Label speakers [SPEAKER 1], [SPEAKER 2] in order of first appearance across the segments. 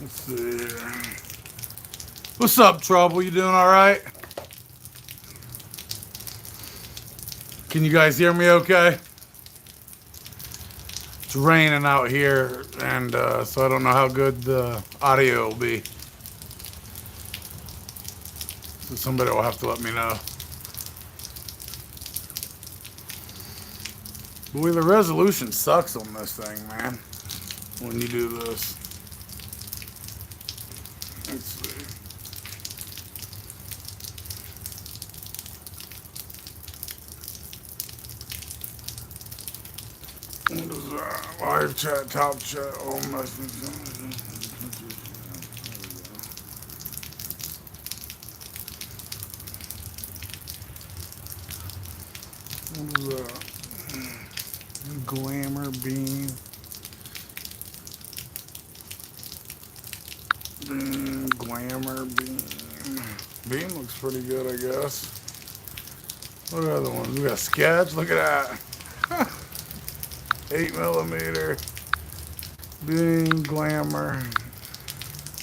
[SPEAKER 1] Let's see. What's up, Trouble? You doing all right? Can you guys hear me okay? It's raining out here, and so I don't know how good the audio will be. So somebody will have to let me know. Boy, the resolution sucks on this thing, man, when you do this. Let's see. What is that? Live chat, top chat, all messages. What is that? Glamour beam. Glamour beam. Beam looks pretty good, I guess. What other ones? We got sketch. Look at that. 8mm. Beam, glamour.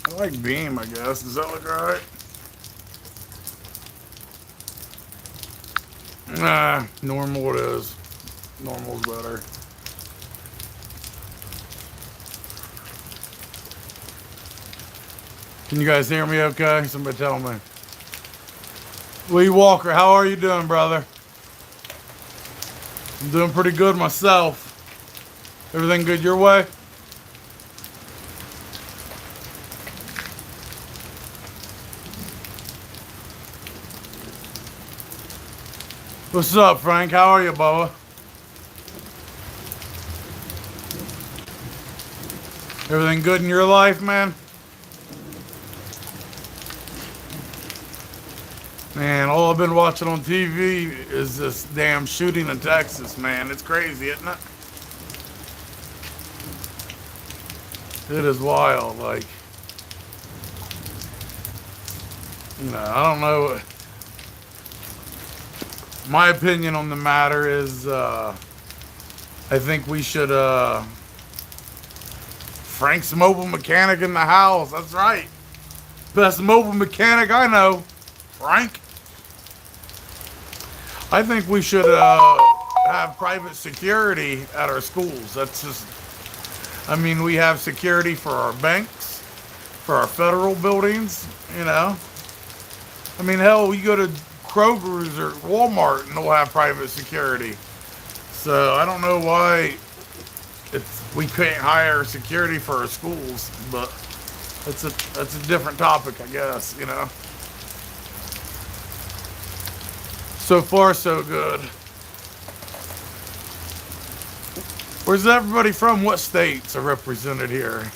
[SPEAKER 1] I like beam, I guess. Does that look right? Nah, normal it is. Normal's better. Can you guys hear me okay? Somebody tell me. Lee Walker, how are you doing, brother? I'm doing pretty good myself. Everything good your way? What's up, Frank? How are you, Bubba? Everything good in your life, man? Man, all I've been watching on TV is this damn shooting in Texas, man. It's crazy, isn't it? It is wild, like, you know, I don't know. My opinion on the matter is, I think we should, Frank's mobile mechanic in the house. That's right. Best mobile mechanic I know, Frank. I think we should have private security at our schools. That's just, I mean, we have security for our banks, for our federal buildings, you know. I mean, hell, you go to Kroger's or Walmart and they'll have private security. So I don't know why we can't hire security for our schools, but that's a different topic, I guess, you know. So far, so good. Where's everybody from? What states are represented here?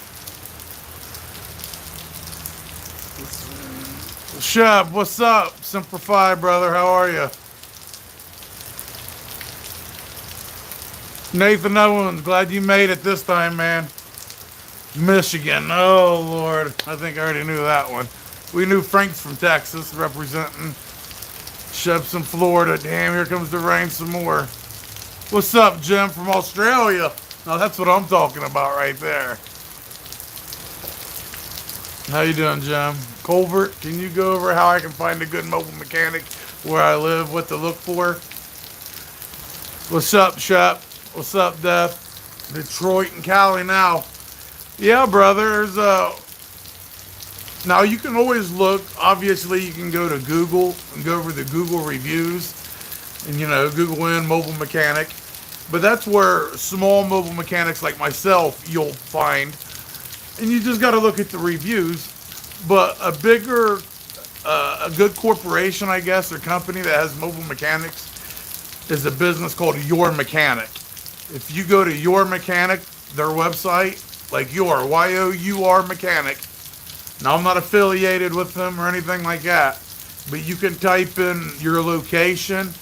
[SPEAKER 1] Shep, what's up? Simplify, brother. How are you? Nathan Owens, glad you made it this time, man. Michigan. Oh, Lord. I think I already knew that one. We knew Frank's from Texas, representing. Shep's in Florida. Damn, here comes the rain some more. What's up, Jim from Australia? Now that's what I'm talking about right there. How you doing, Jim? Colbert, can you go over how I can find a good mobile mechanic where I live, what to look for? What's up, Shep? What's up, Death? Detroit and Cali now. Yeah, brother, now you can always look, obviously you can go to Google and go over the Google reviews and, you know, Google in mobile mechanic. But that's where small mobile mechanics like myself you'll find. And you just got to look at the reviews. But a bigger, a good corporation, I guess, or company that has mobile mechanics is a business called Your Mechanic. If you go to Your Mechanic, their website, like Y-O-U-R Mechanic. Now, I'm not affiliated with them or anything like that, but you can type in your location,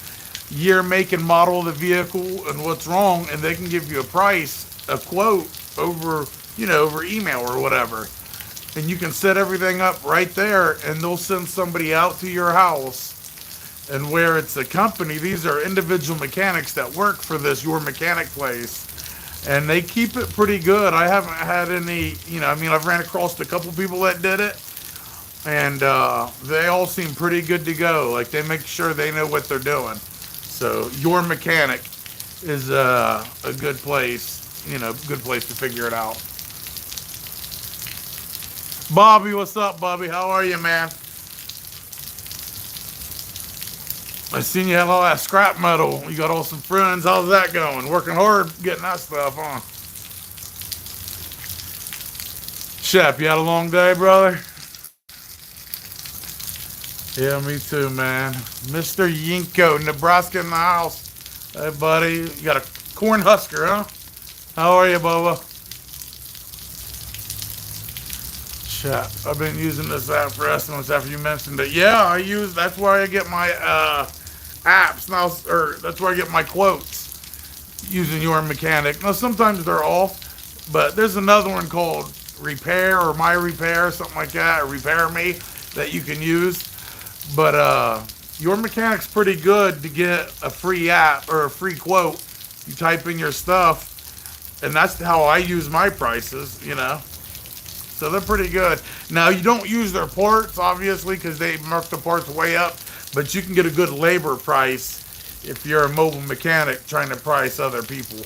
[SPEAKER 1] year, make, and model of the vehicle, and what's wrong, and they can give you a price, a quote over, you know, over email or whatever. And you can set everything up right there, and they'll send somebody out to your house. And where it's a company, these are individual mechanics that work for this Your Mechanic place. and they keep it pretty good. I haven't had any, I mean, I've ran across a couple people that did it, and they all seem pretty good to go. Like, they make sure they know what they're doing. So Your Mechanic is a good place, good place to figure it out. Bobby, what's up, Bobby? How are you, man? I seen you had all that scrap metal. You got all some friends. How's that going? Working hard getting that stuff, huh? Shep, you had a long day, brother? Yeah, me too, man. Mr. Yinko, Nebraska in the house. Hey, buddy. You got a corn husker, huh? How are you, Bubba? Shep, I've been using this app for estimates after you mentioned it. Yeah, that's where I get my apps now, or that's where I get my quotes using Your Mechanic. Now, sometimes they're off, but there's another one called Repair or My Repair, something like that, or Repair Me, that you can use. But Your Mechanic's pretty good to get a free app or a free quote. You type in your stuff, and that's how I use my prices, So they're pretty good. Now, you don't use their parts, obviously, because they mark the parts way up, but you can get a good labor price if you're a mobile mechanic trying to price other people.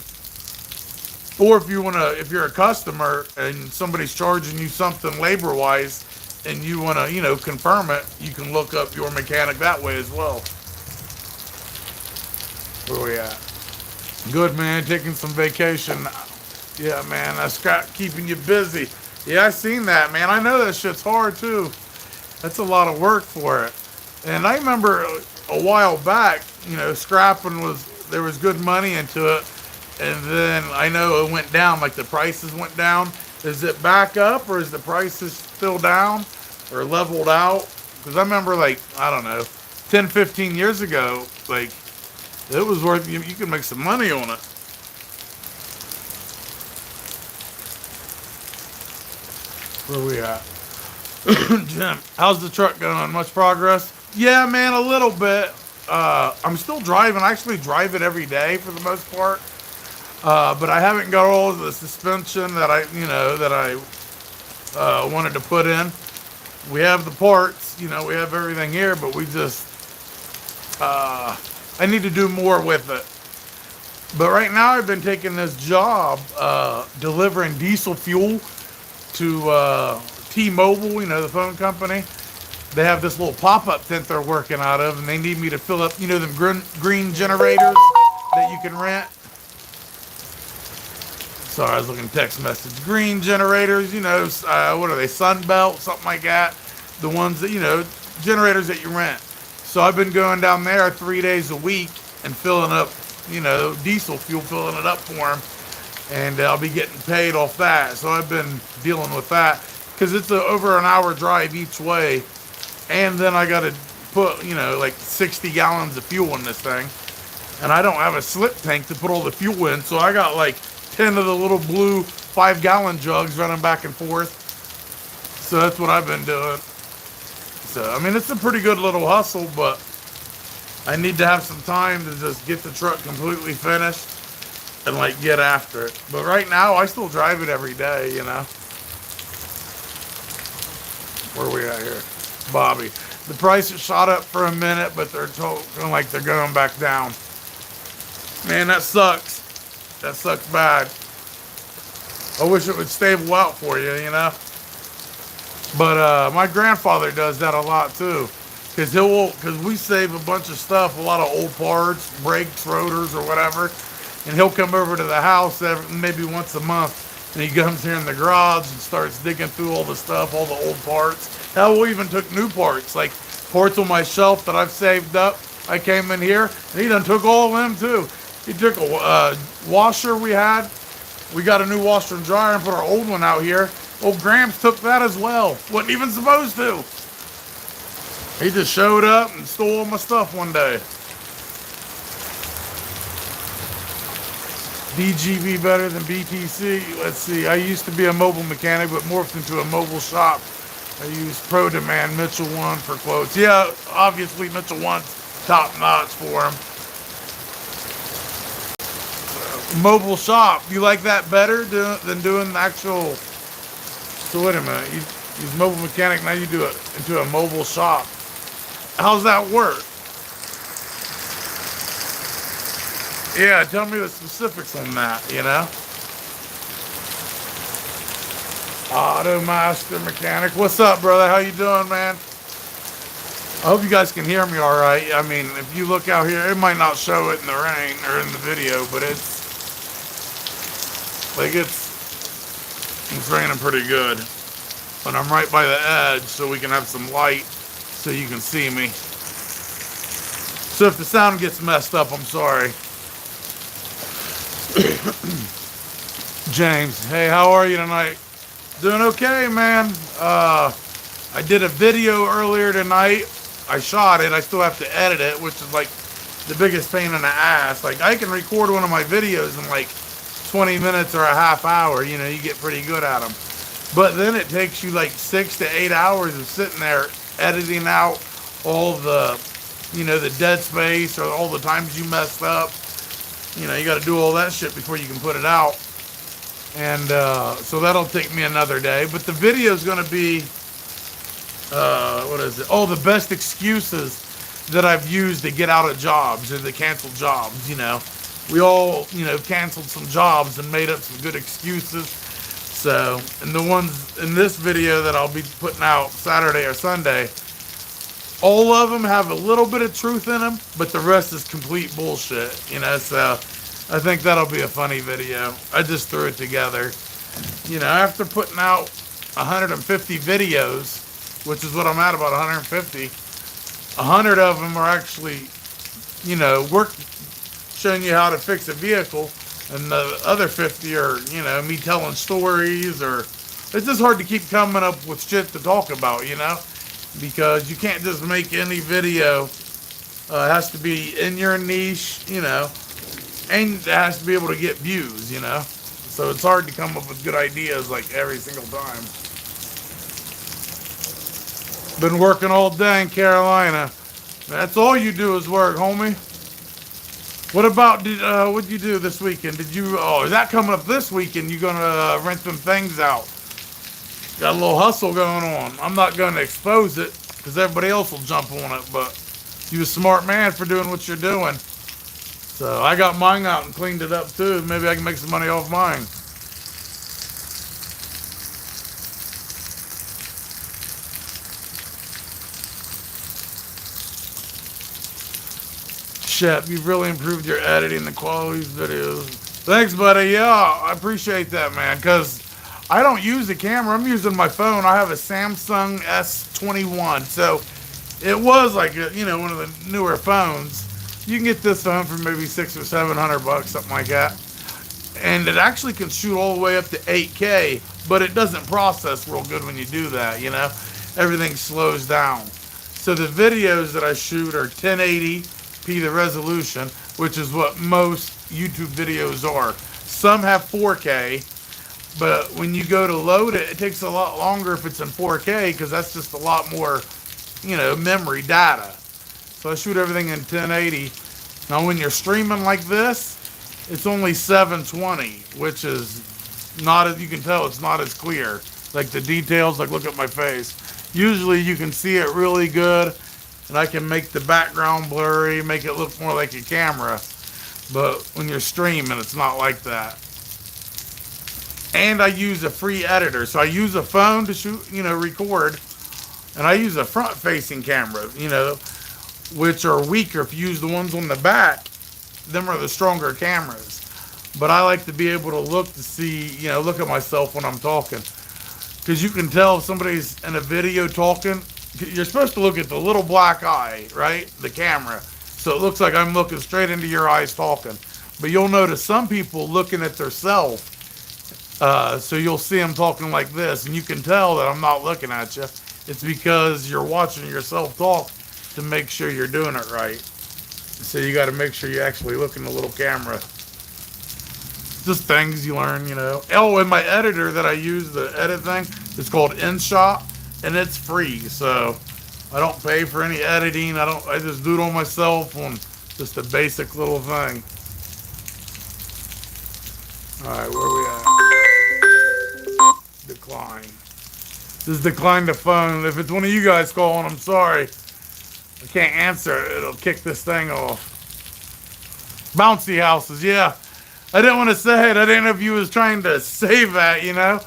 [SPEAKER 1] Or if you're a customer and somebody's charging you something labor-wise and you want to, confirm it, you can look up Your Mechanic that way as well. Where we at? Good, man. Taking some vacation. Yeah, man. That's keeping you busy. Yeah, I seen that, man. I know that shit's hard, too. That's a lot of work for it. And I remember a while back, scrapping there was good money into it. And then I know it went down, like the prices went down. Is it back up, or is the prices still down or leveled out? Because I remember, I don't know, 10, 15 years ago, it was worth, you could make some money on it. Where we at? Jim, how's the truck going? Much progress? Yeah, man, a little bit. I'm still driving. I actually drive it every day for the most part. But I haven't got all of the suspension that I wanted to put in. We have the parts, we have everything here, but we just, I need to do more with it. But right now I've been taking this job, delivering diesel fuel to T-Mobile, the phone company. They have this little pop-up tent they're working out of, and they need me to fill up, them green generators that you can rent. Sorry, I was looking at text message. Green generators, what are they, Sunbelt, something like that. The ones that, generators that you rent. So I've been going down there 3 days a week and filling up, diesel fuel, filling it up for them. And I'll be getting paid off that. So I've been dealing with that because it's over an hour drive each way. And then I got to put, 60 gallons of fuel in this thing. And I don't have a slip tank to put all the fuel in. So I got 10 of the little blue 5-gallon jugs running back and forth. So that's what I've been doing. So, I mean, it's a pretty good little hustle, but I need to have some time to just get the truck completely finished and get after it. But right now, I still drive it every day, Where are we at here? Bobby. The price has shot up for a minute, but they're talking like they're going back down. Man, that sucks. That sucks bad. I wish it would stable out for you, But my grandfather does that a lot too, because we save a bunch of stuff, a lot of old parts, brakes, rotors, or whatever, and he'll come over to the house maybe once a month, and he comes here in the garage and starts digging through all the stuff, all the old parts. Hell, we even took new parts, like parts on my shelf that I've saved up. I came in here, and he done took all of them too. He took a washer we had. We got a new washer and dryer and put our old one out here. Old Gramps took that as well. Wasn't even supposed to. He just showed up and stole all my stuff one day. DGV better than BTC? Let's see. I used to be a mobile mechanic, but morphed into a mobile shop. I used Pro Demand Mitchell 1 for quotes. Yeah, obviously Mitchell 1's top notch for him. mobile shop. You like that better than doing the actual? So wait a minute. You use mobile mechanic, now you do it into a mobile shop. How's that work? Yeah, tell me the specifics on that, you know? Auto Master Mechanic. What's up, brother? How you doing, man? I hope you guys can hear me all right. I mean, if you look out here, it might not show it in the rain or in the video, but it's raining pretty good. But I'm right by the edge, so we can have some light so you can see me. So if the sound gets messed up, I'm sorry. James, hey, how are you tonight? Doing okay, man. I did a video earlier tonight. I shot it. I still have to edit it, which is like the biggest pain in the ass. Like, I can record one of my videos in like 20 minutes or a half hour. You know, you get pretty good at them. But then it takes you like 6 to 8 hours of sitting there editing out all the, you know, the dead space or all the times you messed up. You know, you got to do all that shit before you can put it out. And so that'll take me another day. But the video is going to be, what is it? Oh, the best excuses that I've used to get out of jobs or to cancel jobs, you know. We all, you know, canceled some jobs and made up some good excuses. So, and the ones in this video that I'll be putting out Saturday or Sunday, all of them have a little bit of truth in them, but the rest is complete bullshit, you know. So I think that'll be a funny video. I just threw it together. You know, after putting out 150 videos, which is what I'm at, about 150, 100 of them are actually, you know, showing you how to fix a vehicle, and the other 50 are, you know, me telling stories, or it's just hard to keep coming up with shit to talk about, you know, because you can't just make any video. It has to be in your niche, you know, and it has to be able to get views, you know. So it's hard to come up with good ideas like every single time. Been working all day in Carolina. That's all you do is work, homie. What about, what'd you do this weekend? Is that coming up this weekend? You gonna rent some things out? Got a little hustle going on. I'm not gonna expose it because everybody else will jump on it, but you're a smart man for doing what you're doing. So I got mine out and cleaned it up too. Maybe I can make some money off mine. Shep, you've really improved your editing, the quality of videos. Thanks, buddy. Yeah, I appreciate that, man, because I don't use the camera. I'm using my phone. I have a Samsung S21, so it was like, you know, one of the newer phones. You can get this phone for maybe $600 or $700, something like that. And it actually can shoot all the way up to 8K, but it doesn't process real good when you do that, you know? Everything slows down. So the videos that I shoot are 1080p the resolution, which is what most YouTube videos are. Some have 4K, but when you go to load it, it takes a lot longer if it's in 4K because that's just a lot more, you know, memory data. So I shoot everything in 1080. Now when you're streaming like this, it's only 720, which is not, as you can tell, it's not as clear. Like the details, like look at my face. Usually you can see it really good, and I can make the background blurry, make it look more like a camera. But when you're streaming, it's not like that. And I use a free editor. So I use a phone to shoot, you know, record. And I use a front-facing camera, you know, which are weaker. If you use the ones on the back, them are the stronger cameras. But I like to be able to look to see, you know, look at myself when I'm talking. Because you can tell if somebody's in a video talking, you're supposed to look at the little black eye, right? The camera. So it looks like I'm looking straight into your eyes talking. But you'll notice some people looking at their self. So you'll see them talking like this, and you can tell that I'm not looking at you. It's because you're watching yourself talk to make sure you're doing it right. So you got to make sure you actually look in the little camera. Just things you learn, you know. Oh, and my editor that I use, the edit thing, it's called InShot, and it's free. So I don't pay for any editing. I just do it on myself on just a basic little thing. Alright, where we at? Decline. Just decline the phone. If it's one of you guys calling, I'm sorry. I can't answer it. It'll kick this thing off. Bouncy houses, yeah. I didn't want to say it. I didn't know if you was trying to save that, you know.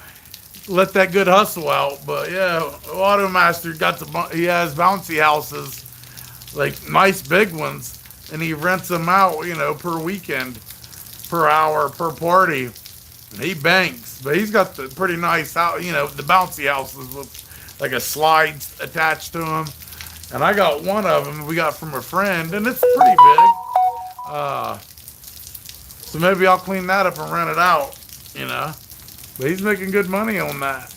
[SPEAKER 1] Let that good hustle out. But yeah, Automaster he has bouncy houses, like nice big ones, and he rents them out, you know, per weekend, per hour, per party. And he banks, but he's got the pretty nice house, you know, the bouncy houses with like a slide attached to them. And I got one of them we got from a friend, and it's pretty big. So maybe I'll clean that up and rent it out, you know. But he's making good money on that.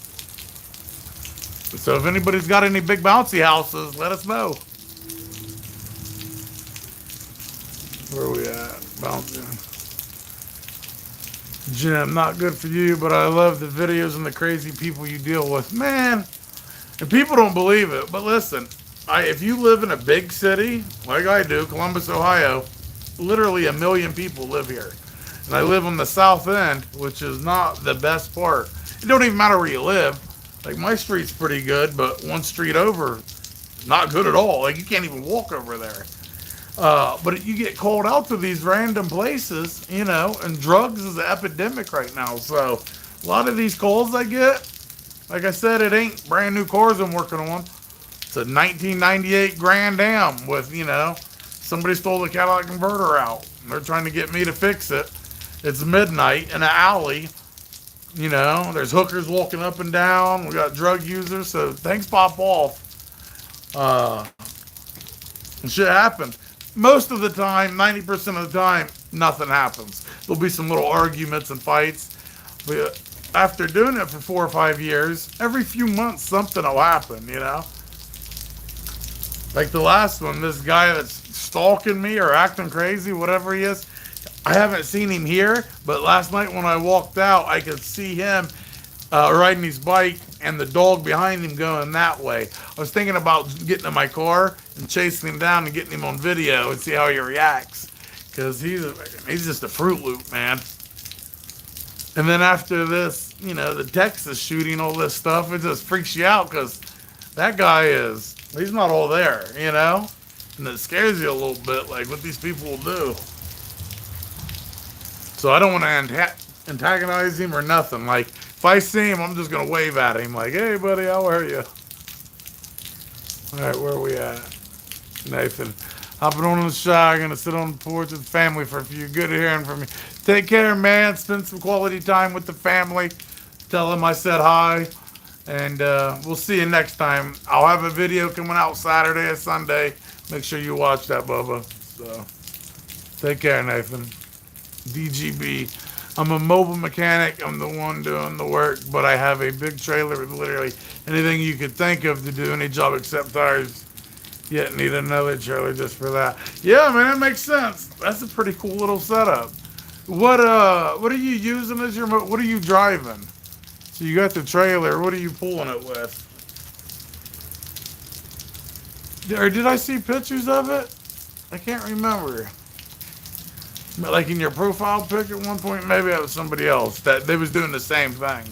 [SPEAKER 1] So if anybody's got any big bouncy houses, let us know. Where are we at? Bouncing. Jim, not good for you, but I love the videos and the crazy people you deal with. Man, and people don't believe it, but listen, if you live in a big city, like I do, Columbus, Ohio, literally 1 million people live here. And I live on the south end, which is not the best part. It don't even matter where you live. Like, my street's pretty good, but one street over, not good at all. Like, you can't even walk over there. But you get called out to these random places, you know, and drugs is an epidemic right now. So a lot of these calls I get, like I said, it ain't brand new cars I'm working on. It's a 1998 Grand Am with, you know, somebody stole the catalytic converter out. And they're trying to get me to fix it. It's midnight in an alley. You know, there's hookers walking up and down. We got drug users, so things pop off. And shit happens. Most of the time, 90% of the time, nothing happens. There'll be some little arguments and fights. But after doing it for 4 or 5 years, every few months something will happen, you know? Like the last one, this guy that's stalking me or acting crazy, whatever he is, I haven't seen him here, but last night when I walked out, I could see him riding his bike and the dog behind him going that way. I was thinking about getting in my car and chasing him down and getting him on video and see how he reacts, because he's just a Fruit Loop, man. And then after this, you know, the Texas shooting, all this stuff, it just freaks you out, because that guy he's not all there, you know? And it scares you a little bit, like what these people will do. So I don't want to antagonize him or nothing. Like, if I see him, I'm just going to wave at him. Like, hey, buddy, how are you? All right, where are we at? Nathan. Hopping on the shot. I'm going to sit on the porch with the family for a few. Good hearing from you. Take care, man. Spend some quality time with the family. Tell them I said hi. And we'll see you next time. I'll have a video coming out Saturday or Sunday. Make sure you watch that, Bubba. So, take care, Nathan. DGB. I'm a mobile mechanic. I'm the one doing the work, but I have a big trailer with literally anything you could think of to do any job except tires. Yet need another trailer just for that. Yeah, man, that makes sense. That's a pretty cool little setup. What are you using as your what are you driving? So you got the trailer. What are you pulling it with? Or did I see pictures of it? I can't remember. Like in your profile pic at one point, maybe that was somebody else that they was doing the same thing.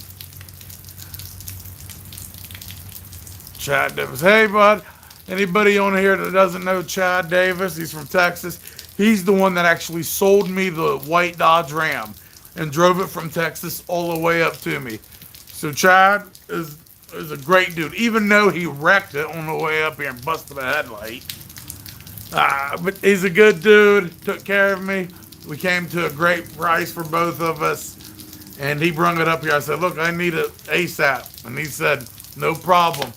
[SPEAKER 1] Chad Davis. Hey, bud. Anybody on here that doesn't know Chad Davis, he's from Texas. He's the one that actually sold me the white Dodge Ram and drove it from Texas all the way up to me. So Chad is a great dude, even though he wrecked it on the way up here and busted a headlight. But he's a good dude, took care of me. We came to a great price for both of us, and he brung it up here. I said, look, I need it ASAP. And he said, no problem.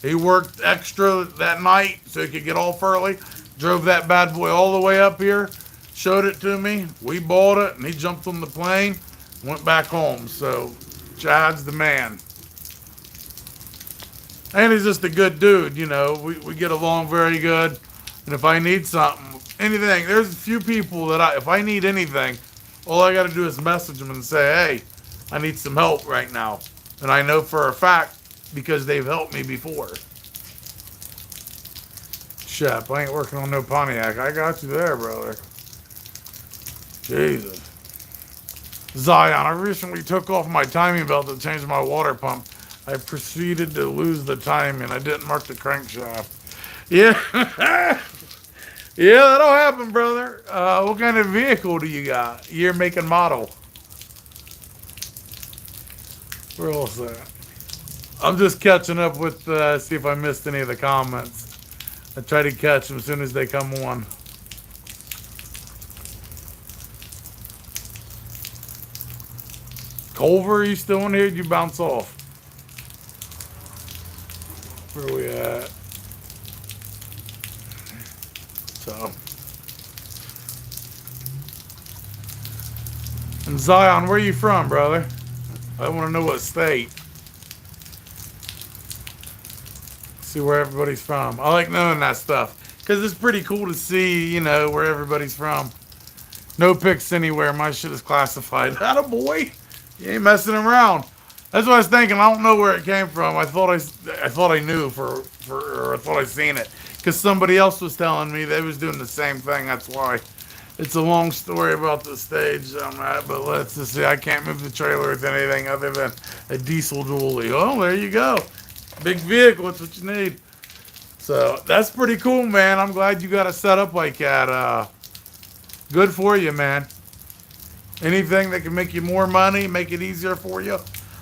[SPEAKER 1] He worked extra that night so he could get off early, drove that bad boy all the way up here, showed it to me. We bought it, and he jumped on the plane, went back home. So Chad's the man. And he's just a good dude, you know. We get along very good. And if I need something, anything, there's a few people that if I need anything, all I got to do is message them and say, hey, I need some help right now. And I know for a fact because they've helped me before. Shep, I ain't working on no Pontiac. I got you there, brother. Jesus. Zion, I recently took off my timing belt to change my water pump. I proceeded to lose the timing. I didn't mark the crankshaft. Yeah. Yeah, that'll happen, brother. What kind of vehicle do you got? Year, make, and model. Where else that? I'm just catching up with, see if I missed any of the comments. I try to catch them as soon as they come on. Culver, are you still in here? Did you bounce off? Where are we at? So. And Zion, where are you from, brother? I want to know what state. See where everybody's from. I like knowing that stuff because it's pretty cool to see, you know, where everybody's from. No pics anywhere. My shit is classified. Attaboy. You ain't messing around. That's what I was thinking. I don't know where it came from. I thought I knew or I thought I seen it because somebody else was telling me they was doing the same thing. That's why. It's a long story about the stage I'm at, but let's just see. I can't move the trailer with anything other than a diesel dually. Oh, there you go. Big vehicle. That's what you need. So that's pretty cool, man. I'm glad you got it set up like that. Good for you, man. Anything that can make you more money, make it easier for you.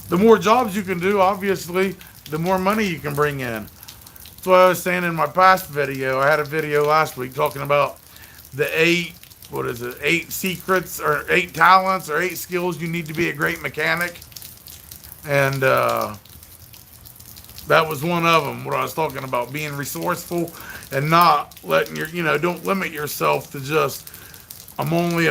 [SPEAKER 1] The more jobs you can do, obviously, the more money you can bring in. That's what I was saying in my past video. I had a video last week talking about the 8 secrets or 8 talents or 8 skills you need to be a great mechanic. And that was one of them, what I was talking about, being resourceful and not letting don't limit yourself to just, I only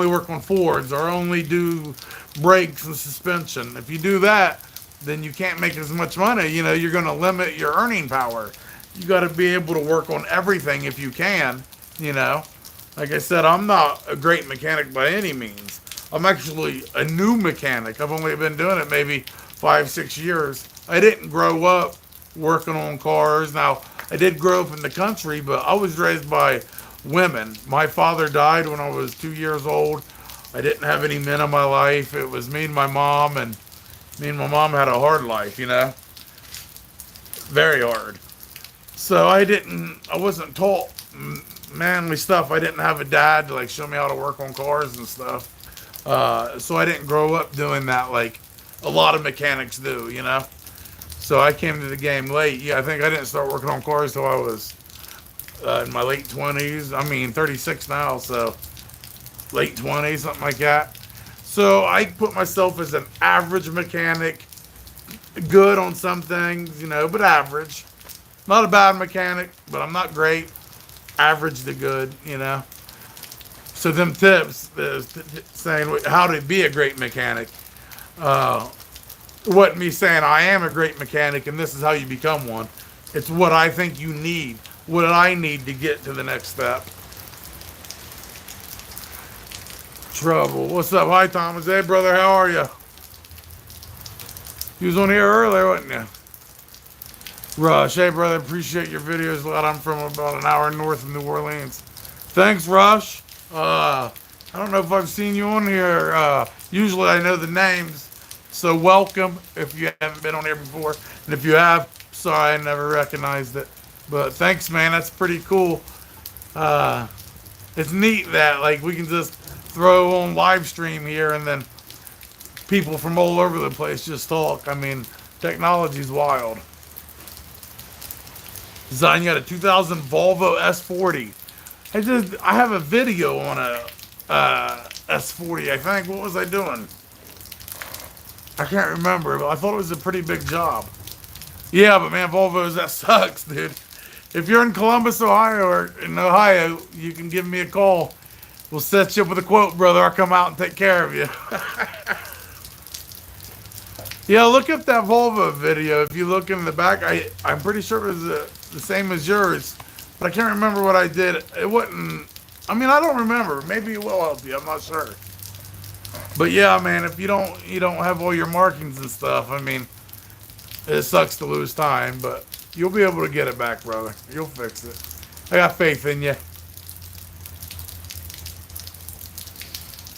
[SPEAKER 1] work on Fords or only do brakes and suspension. If you do that, then you can't make as much money. You're going to limit your earning power. You got to be able to work on everything if you can, Like I said, I'm not a great mechanic by any means. I'm actually a new mechanic. I've only been doing it maybe 5-6 years. I didn't grow up working on cars. Now, I did grow up in the country, but I was raised by women. My father died when I was 2 years old. I didn't have any men in my life. It was me and my mom, and me and my mom had a hard life, very hard. So I wasn't taught manly stuff. I didn't have a dad to show me how to work on cars and stuff. So I didn't grow up doing that like a lot of mechanics do, So I came to the game late. Yeah, I think I didn't start working on cars till I was in my late 20s. I mean, 36 now, so late 20s, something like that. So I put myself as an average mechanic, good on some things, but average. Not a bad mechanic, but I'm not great. Average to good, So them tips, saying how to be a great mechanic, wasn't me saying I am a great mechanic and this is how you become one. It's what I think you need, what I need to get to the next step. Trouble. What's up? Hi, Thomas. Hey, brother. How are you? You was on here earlier, wasn't you? Rush. Hey, brother. Appreciate your videos. I'm from about an hour north of New Orleans. Thanks, Rush. I don't know if I've seen you on here. Usually I know the names. So welcome if you haven't been on here before. And if you have, sorry, I never recognized it. But thanks, man. That's pretty cool. It's neat that we can just throw on live stream here and then people from all over the place just talk. I mean, technology's wild. Zion, you got a 2000 Volvo S40. I have a video on a S40, I think. What was I doing? I can't remember, but I thought it was a pretty big job. Yeah, but man, Volvos, that sucks, dude. If you're in Columbus, Ohio, or in Ohio, you can give me a call. We'll set you up with a quote, brother. I'll come out and take care of you. Yeah, look up that Volvo video. If you look in the back, I'm pretty sure it was the same as yours, but I can't remember what I did. It wasn't, I don't remember. Maybe it will help you. I'm not sure. But yeah, man, if you don't have all your markings and stuff, it sucks to lose time, but you'll be able to get it back, brother. You'll fix it. I got faith in you.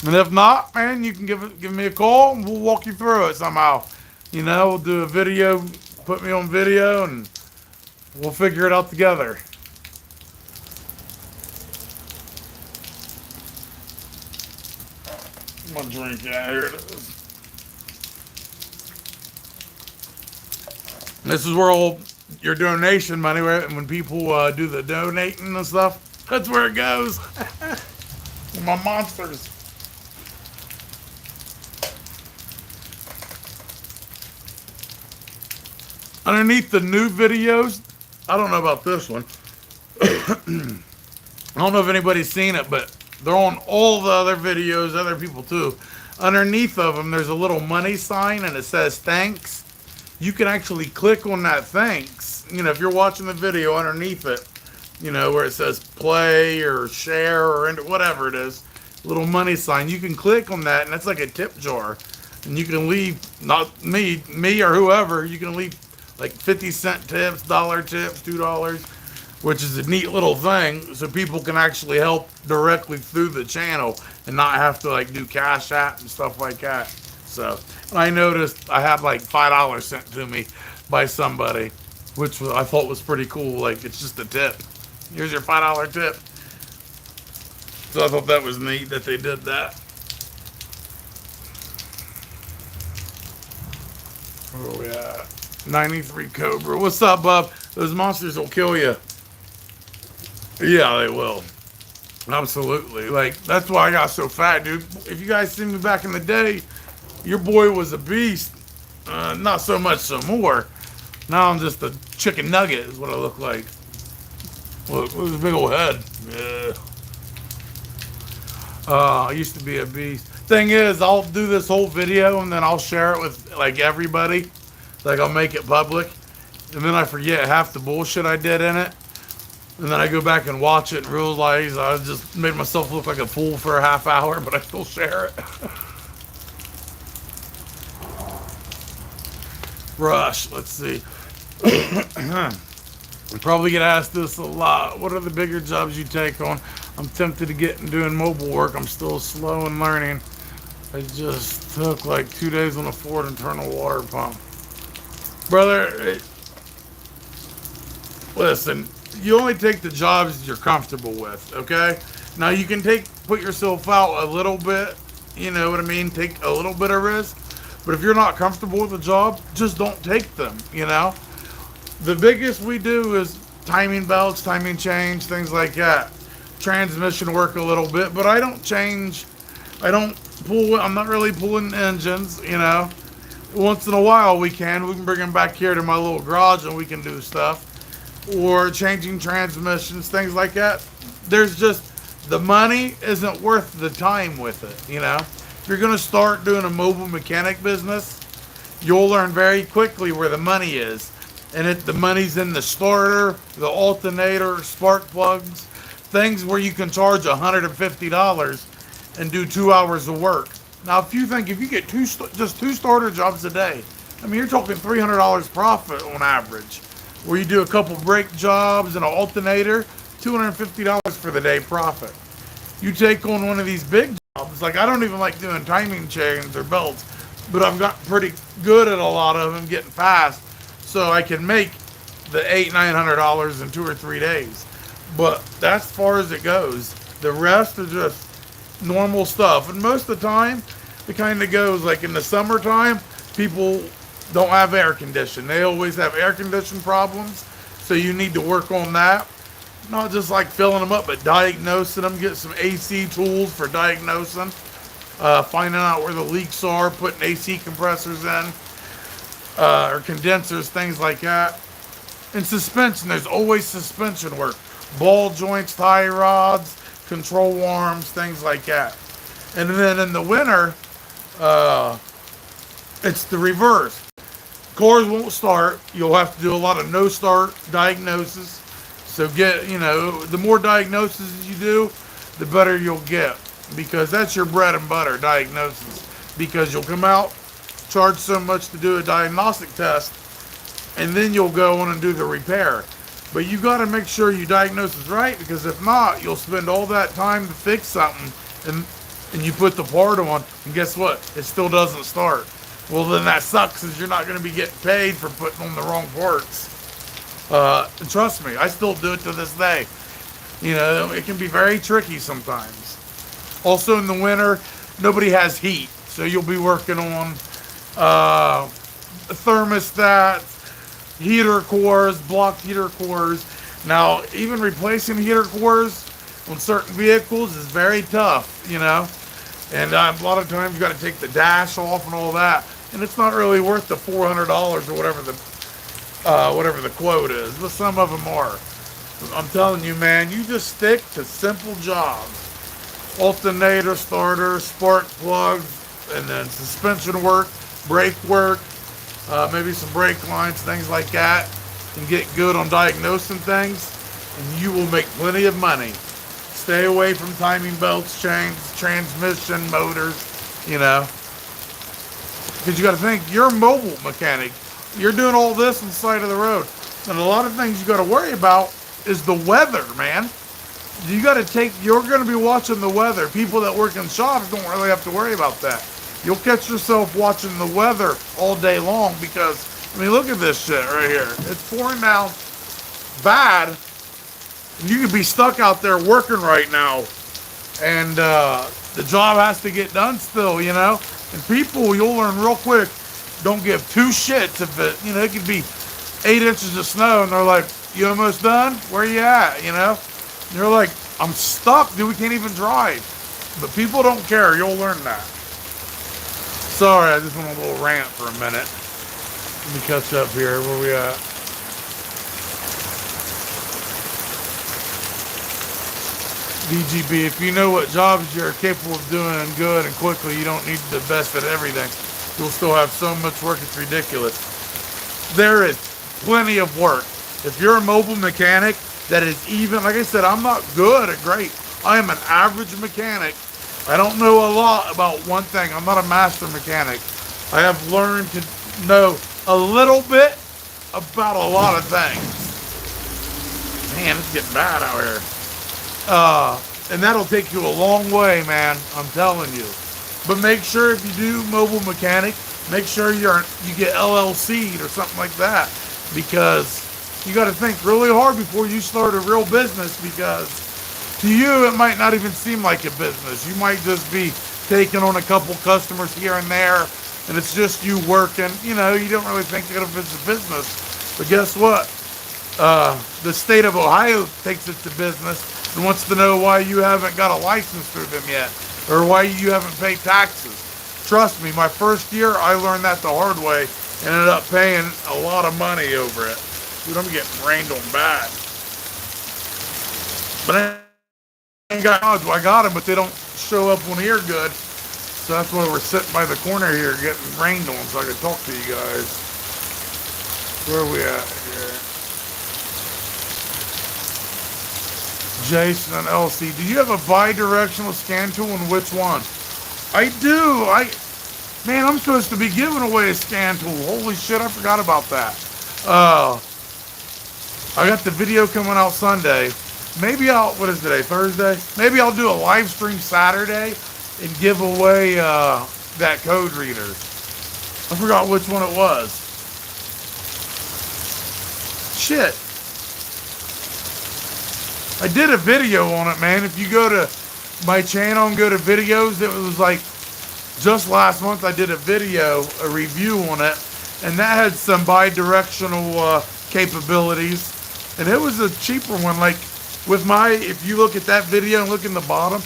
[SPEAKER 1] And if not, man, you can give me a call and we'll walk you through it somehow. You know, we'll do a video, put me on video, and we'll figure it out together. I'm gonna drink. Yeah, here it is. This is where all your donation money, when people do the donating and stuff, that's where it goes. My monsters. Underneath the new videos, I don't know about this one. I don't know if anybody's seen it, but they're on all the other videos, other people too. Underneath of them, there's a little money sign and it says thanks. You can actually click on that thanks. You know, if you're watching the video underneath it, you know, where it says play or share or whatever it is, little money sign, you can click on that and that's like a tip jar. And you can leave, not me or whoever, you can leave like 50-cent tips, $1 tips, $2, which is a neat little thing, so people can actually help directly through the channel and not have to like do Cash App and stuff like that. So, and I noticed I had like $5 sent to me by somebody, which I thought was pretty cool. Like, it's just a tip. Here's your $5 tip. So I thought that was neat that they did that. Where are we at? 93 Cobra. What's up, bub? Those monsters will kill you. Yeah, they will. Absolutely. Like, that's why I got so fat, dude. If you guys see me back in the day, your boy was a beast. Not so much some more. Now I'm just a chicken nugget is what I look like. Look at this big old head. Yeah. I used to be a beast. Thing is, I'll do this whole video and then I'll share it with like everybody. Like, I'll make it public, and then I forget half the bullshit I did in it, and then I go back and watch it and realize I just made myself look like a fool for a half hour, but I still share it. Rush, let's see. I probably get asked this a lot. What are the bigger jobs you take on? I'm tempted to get into doing mobile work. I'm still slow in learning. I just took like 2 days on a Ford internal water pump. Brother, listen, you only take the jobs you're comfortable with, okay? Now, you can put yourself out a little bit, you know what I mean? Take a little bit of risk. But if you're not comfortable with the job, just don't take them, you know? The biggest we do is timing belts, timing chains, things like that. Transmission work a little bit, but I don't pull, I'm not really pulling engines, you know? Once in a while we can bring them back here to my little garage and we can do stuff, or changing transmissions, things like that. There's just, the money isn't worth the time with it, you know. If you're going to start doing a mobile mechanic business, you'll learn very quickly where the money is, and the money's in the starter, the alternator, spark plugs, things where you can charge $150 and do 2 hours of work. Now, if you get just two starter jobs a day, I mean, you're talking $300 profit on average. Where you do a couple brake jobs and an alternator, $250 for the day profit. You take on one of these big jobs, like I don't even like doing timing chains or belts, but I've got pretty good at a lot of them, getting fast, so I can make the $800-900 in 2 or 3 days. But that's as far as it goes. The rest are just normal stuff, and most of the time it kind of goes like in the summertime, people don't have air conditioning. They always have air conditioning problems, so you need to work on that. Not just like filling them up, but diagnosing them. Get some AC tools for diagnosing, finding out where the leaks are, putting AC compressors in, or condensers, things like that. And suspension, there's always suspension work. Ball joints, tie rods, control arms, things like that. And then in the winter, it's the reverse. Cars won't start. You'll have to do a lot of no start diagnosis. So the more diagnoses you do, the better you'll get, because that's your bread and butter, diagnosis. Because you'll come out, charge so much to do a diagnostic test, and then you'll go on and do the repair. But you got to make sure you diagnose it right, because if not, you'll spend all that time to fix something, and and you put the part on, and guess what? It still doesn't start. Well, then that sucks, as you're not going to be getting paid for putting on the wrong parts. And trust me, I still do it to this day. You know, it can be very tricky sometimes. Also in the winter, nobody has heat, so you'll be working on thermostats, heater cores, blocked heater cores. Now, even replacing heater cores on certain vehicles is very tough, you know. And a lot of times you got to take the dash off and all that, and it's not really worth the $400 or whatever the quote is. But some of them are. I'm telling you, man, you just stick to simple jobs: alternator, starter, spark plugs, and then suspension work, brake work, maybe some brake lines, things like that, and get good on diagnosing things, and you will make plenty of money. Stay away from timing belts, chains, transmission, motors, you know. Because you got to think, you're a mobile mechanic. You're doing all this on the side of the road. And a lot of things you got to worry about is the weather, man. You got to you're going to be watching the weather. People that work in shops don't really have to worry about that. You'll catch yourself watching the weather all day long because, I mean, look at this shit right here. It's pouring down bad. And you could be stuck out there working right now. And the job has to get done still, you know. And people, you'll learn real quick, don't give two shits if it, you know, it could be 8 inches of snow and they're like, you almost done? Where you at, you know? And you're like, I'm stuck, dude, we can't even drive. But people don't care, you'll learn that. Sorry, I just went on a little rant for a minute. Let me catch up here, where we at? DGB, if you know what jobs you're capable of doing good and quickly, you don't need the best at everything. You'll still have so much work, it's ridiculous. There is plenty of work. If you're a mobile mechanic that is even, like I said, I'm not good at great. I am an average mechanic. I don't know a lot about one thing. I'm not a master mechanic. I have learned to know a little bit about a lot of things. Man, it's getting bad out here. And that'll take you a long way, man. I'm telling you. But make sure if you do mobile mechanic, make sure you get LLC'd or something like that, because you got to think really hard before you start a real business, because to you it might not even seem like a business. You might just be taking on a couple customers here and there, and it's just you working. You know, you don't really think of it as a business. But guess what? The state of Ohio takes it to business and wants to know why you haven't got a license through them yet, or why you haven't paid taxes. Trust me, my first year, I learned that the hard way, and ended up paying a lot of money over it. Dude, I'm getting rained on bad. But I got them, but they don't show up on here good. So that's why we're sitting by the corner here getting rained on so I can talk to you guys. Where are we at here? Jason and LC, do you have a bi-directional scan tool, and which one? I do. Man, I'm supposed to be giving away a scan tool. Holy shit, I forgot about that. I got the video coming out Sunday. Maybe what is today, Thursday? Maybe I'll do a live stream Saturday and give away that code reader. I forgot which one it was. Shit. I did a video on it, man. If you go to my channel and go to videos, it was like just last month I did a review on it, and that had some bi-directional capabilities, and it was a cheaper one. Like with if you look at that video and look in the bottom,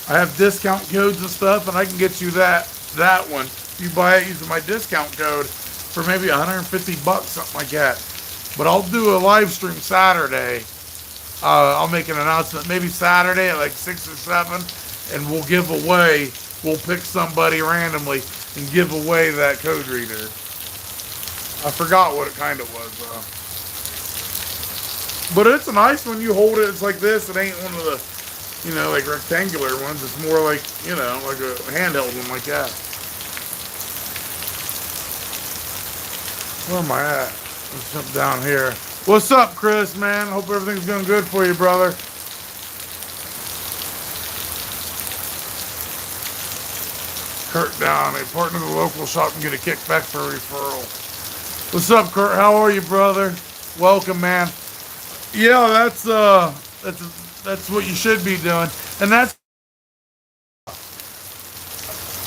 [SPEAKER 1] I have discount codes and stuff, and I can get you that one. If you buy it using my discount code for maybe $150, something like that. But I'll do a live stream Saturday. I'll make an announcement maybe Saturday at like 6 or 7, and we'll pick somebody randomly and give away that code reader. I forgot what it kind of was though. But it's a nice one. You hold it, it's like this. It ain't one of the, you know, like rectangular ones. It's more like, you know, like a handheld one like that. Where am I at? Let's jump down here. What's up, Chris, man? Hope everything's going good for you, brother. Kurt down. A partner of the local shop and get a kickback for a referral. What's up, Kurt? How are you, brother? Welcome, man. Yeah, that's what you should be doing, and that's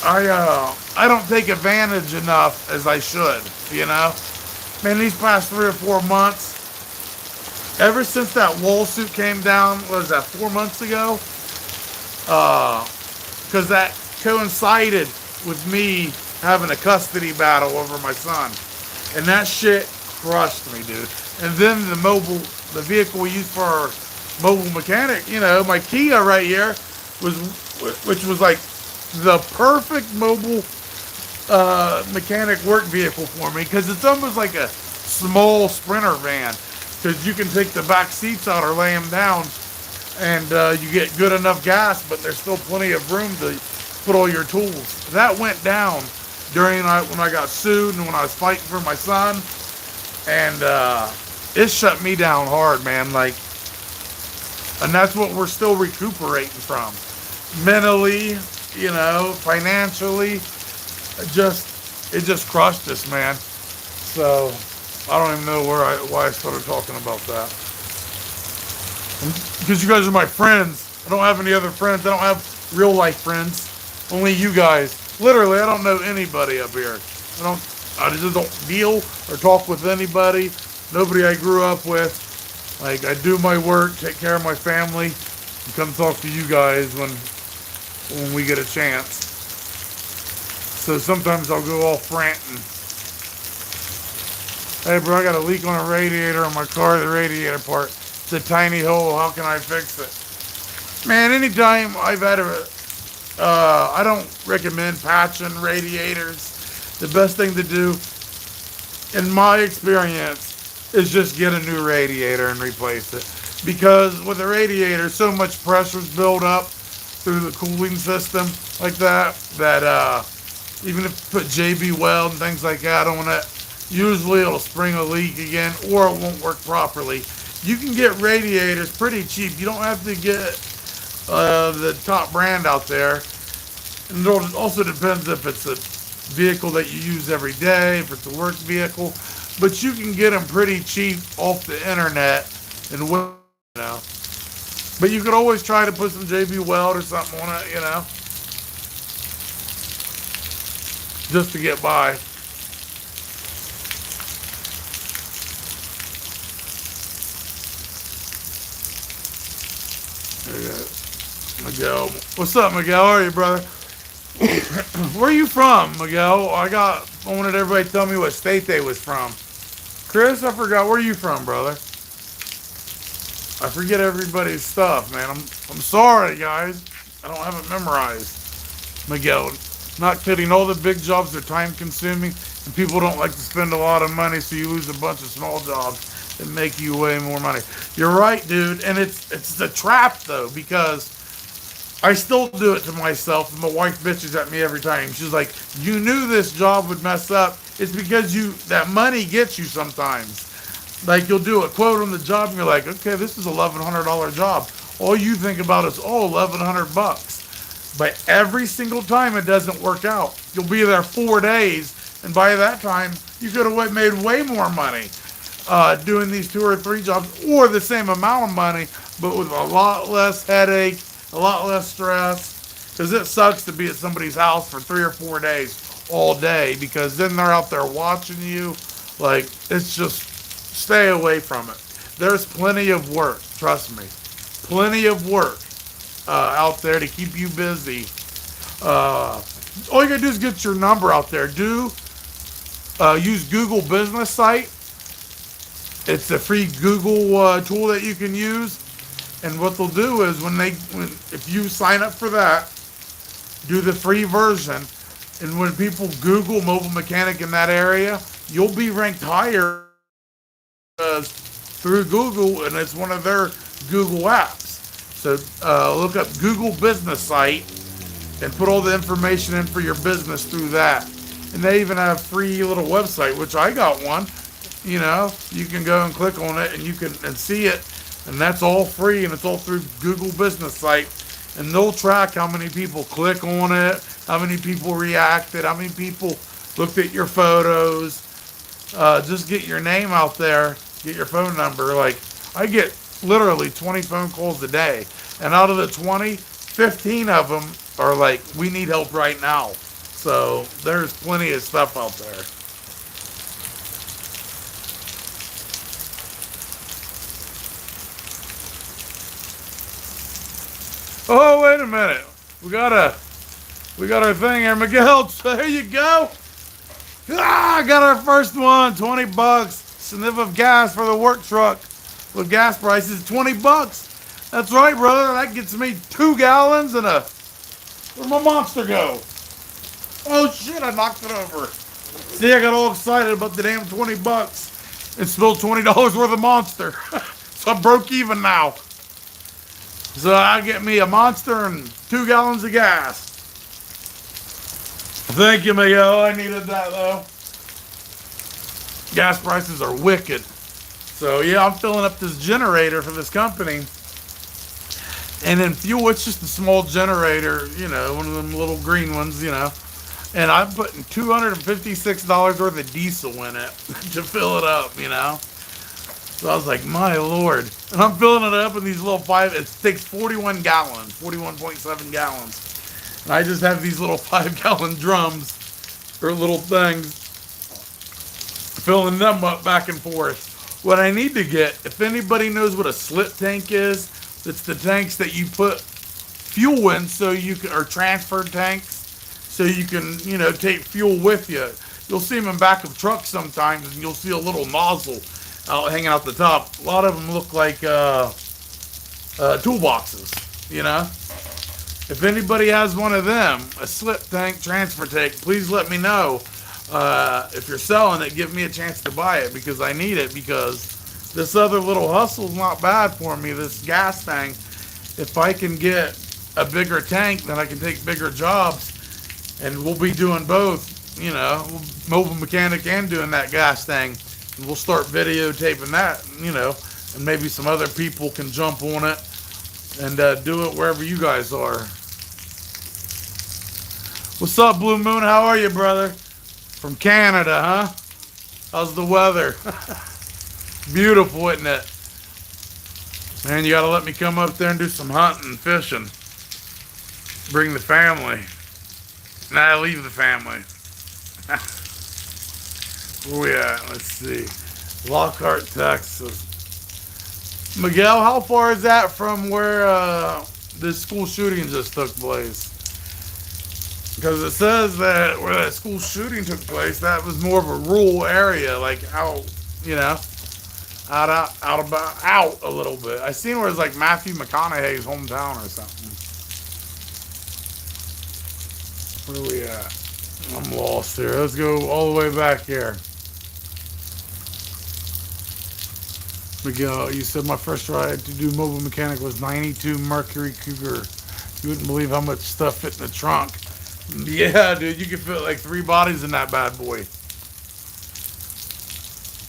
[SPEAKER 1] I don't take advantage enough as I should, you know. Man, these past 3 or 4 months, ever since that lawsuit came down, what was that, 4 months ago? Because that coincided with me having a custody battle over my son, and that shit crushed me, dude. And then the vehicle we used for our mobile mechanic, you know, my Kia right here which was like the perfect mobile mechanic work vehicle for me, because it's almost like a small Sprinter van, because you can take the back seats out or lay them down, and you get good enough gas, but there's still plenty of room to put all your tools. That went down during when I got sued and when I was fighting for my son, and it shut me down hard, man. Like, and that's what we're still recuperating from, mentally, you know, financially. It just crushed us, man. So I don't even know why I started talking about that. Because you guys are my friends. I don't have any other friends. I don't have real life friends. Only you guys. Literally, I don't know anybody up here. I just don't deal or talk with anybody. Nobody I grew up with. Like, I do my work, take care of my family, and come talk to you guys when we get a chance. So sometimes I'll go all frantic. Hey, bro, I got a leak on a radiator on my car, the radiator part. It's a tiny hole. How can I fix it? Man, anytime I've had I don't recommend patching radiators. The best thing to do, in my experience, is just get a new radiator and replace it. Because with a radiator, so much pressure's built up through the cooling system like that even if you put JB Weld and things like that on it, usually it'll spring a leak again, or it won't work properly. You can get radiators pretty cheap. You don't have to get the top brand out there. And it also depends if it's a vehicle that you use every day, if it's a work vehicle. But you can get them pretty cheap off the internet, and you know. But you could always try to put some JB Weld or something on it, you know, just to get by. Miguel. What's up, Miguel? How are you, brother? Where are you from, Miguel? I wanted everybody to tell me what state they was from. Chris, I forgot. Where are you from, brother? I forget everybody's stuff, man. I'm sorry, guys. I don't have it memorized. Miguel. Not kidding. All the big jobs are time consuming, and people don't like to spend a lot of money, so you lose a bunch of small jobs that make you way more money. You're right, dude. And it's the trap, though, because I still do it to myself, and my wife bitches at me every time. She's like, you knew this job would mess up. It's because that money gets you sometimes. Like, you'll do a quote on the job, and you're like, okay, this is $1,100 job. All you think about is, $1,100. But every single time it doesn't work out. You'll be there 4 days, and by that time, you could have made way more money doing these 2 or 3 jobs, or the same amount of money, but with a lot less headache, a lot less stress, because it sucks to be at somebody's house for 3 or 4 days all day, because then they're out there watching you. Like, it's just, stay away from it. There's plenty of work, trust me. Plenty of work out there to keep you busy. All you gotta do is get your number out there. Use Google Business Site. It's a free Google tool that you can use. And what they'll do is if you sign up for that, do the free version, and when people Google mobile mechanic in that area, you'll be ranked higher through Google, and it's one of their Google apps. So look up Google Business Site and put all the information in for your business through that. And they even have a free little website, which I got one. You know, you can go and click on it, and you can see it. And that's all free, and it's all through Google Business Site. And they'll track how many people click on it, how many people reacted, how many people looked at your photos. Just get your name out there, get your phone number. Like, I get literally 20 phone calls a day, and out of the 20, 15 of them are like, we need help right now. So there's plenty of stuff out there. Oh, wait a minute. We got our thing here. Miguel, there you go. Ah, I got our first one. 20 bucks. Sniff of gas for the work truck. With gas prices, 20 bucks. That's right, brother. That gets me 2 gallons and a... Where'd my monster go? Oh, shit, I knocked it over. See, I got all excited about the damn 20 bucks and spilled $20 worth of monster. So I'm broke even now. So I get me a monster and 2 gallons of gas. Thank you, Miguel. I needed that, though. Gas prices are wicked. So, yeah, I'm filling up this generator for this company. And then fuel, it's just a small generator, you know, one of them little green ones, you know. And I'm putting $256 worth of diesel in it to fill it up, you know. So I was like, my Lord. And I'm filling it up in these little it takes 41 gallons, 41.7 gallons. And I just have these little 5-gallon drums, or little things, filling them up back and forth. What I need to get, if anybody knows what a slip tank is, it's the tanks that you put fuel in so you can, or transfer tanks, so you can, you know, take fuel with you. You'll see them in back of trucks sometimes, and you'll see a little nozzle out hanging out the top. A lot of them look like toolboxes, you know. If anybody has one of them, a slip tank, transfer tank, please let me know. If you're selling it, give me a chance to buy it, because I need it, because this other little hustle's not bad for me, this gas tank. If I can get a bigger tank, then I can take bigger jobs, and we'll be doing both, you know, mobile mechanic and doing that gas thing. And we'll start videotaping that, you know, and maybe some other people can jump on it and do it wherever you guys are. What's up, Blue Moon? How are you, brother? From Canada, huh? How's the weather? Beautiful, isn't it? Man, you gotta let me come up there and do some hunting and fishing. Bring the family. Nah, leave the family. Where we at? Let's see. Lockhart, Texas. Miguel, how far is that from where this school shooting just took place? Because it says that where that school shooting took place, that was more of a rural area, like out, you know, out a little bit. I seen where it's like Matthew McConaughey's hometown or something. Where are we at? I'm lost here. Let's go all the way back here. Miguel, you said my first ride to do mobile mechanic was 92 Mercury Cougar. You wouldn't believe how much stuff fit in the trunk. Yeah, dude, you could fit like 3 bodies in that bad boy.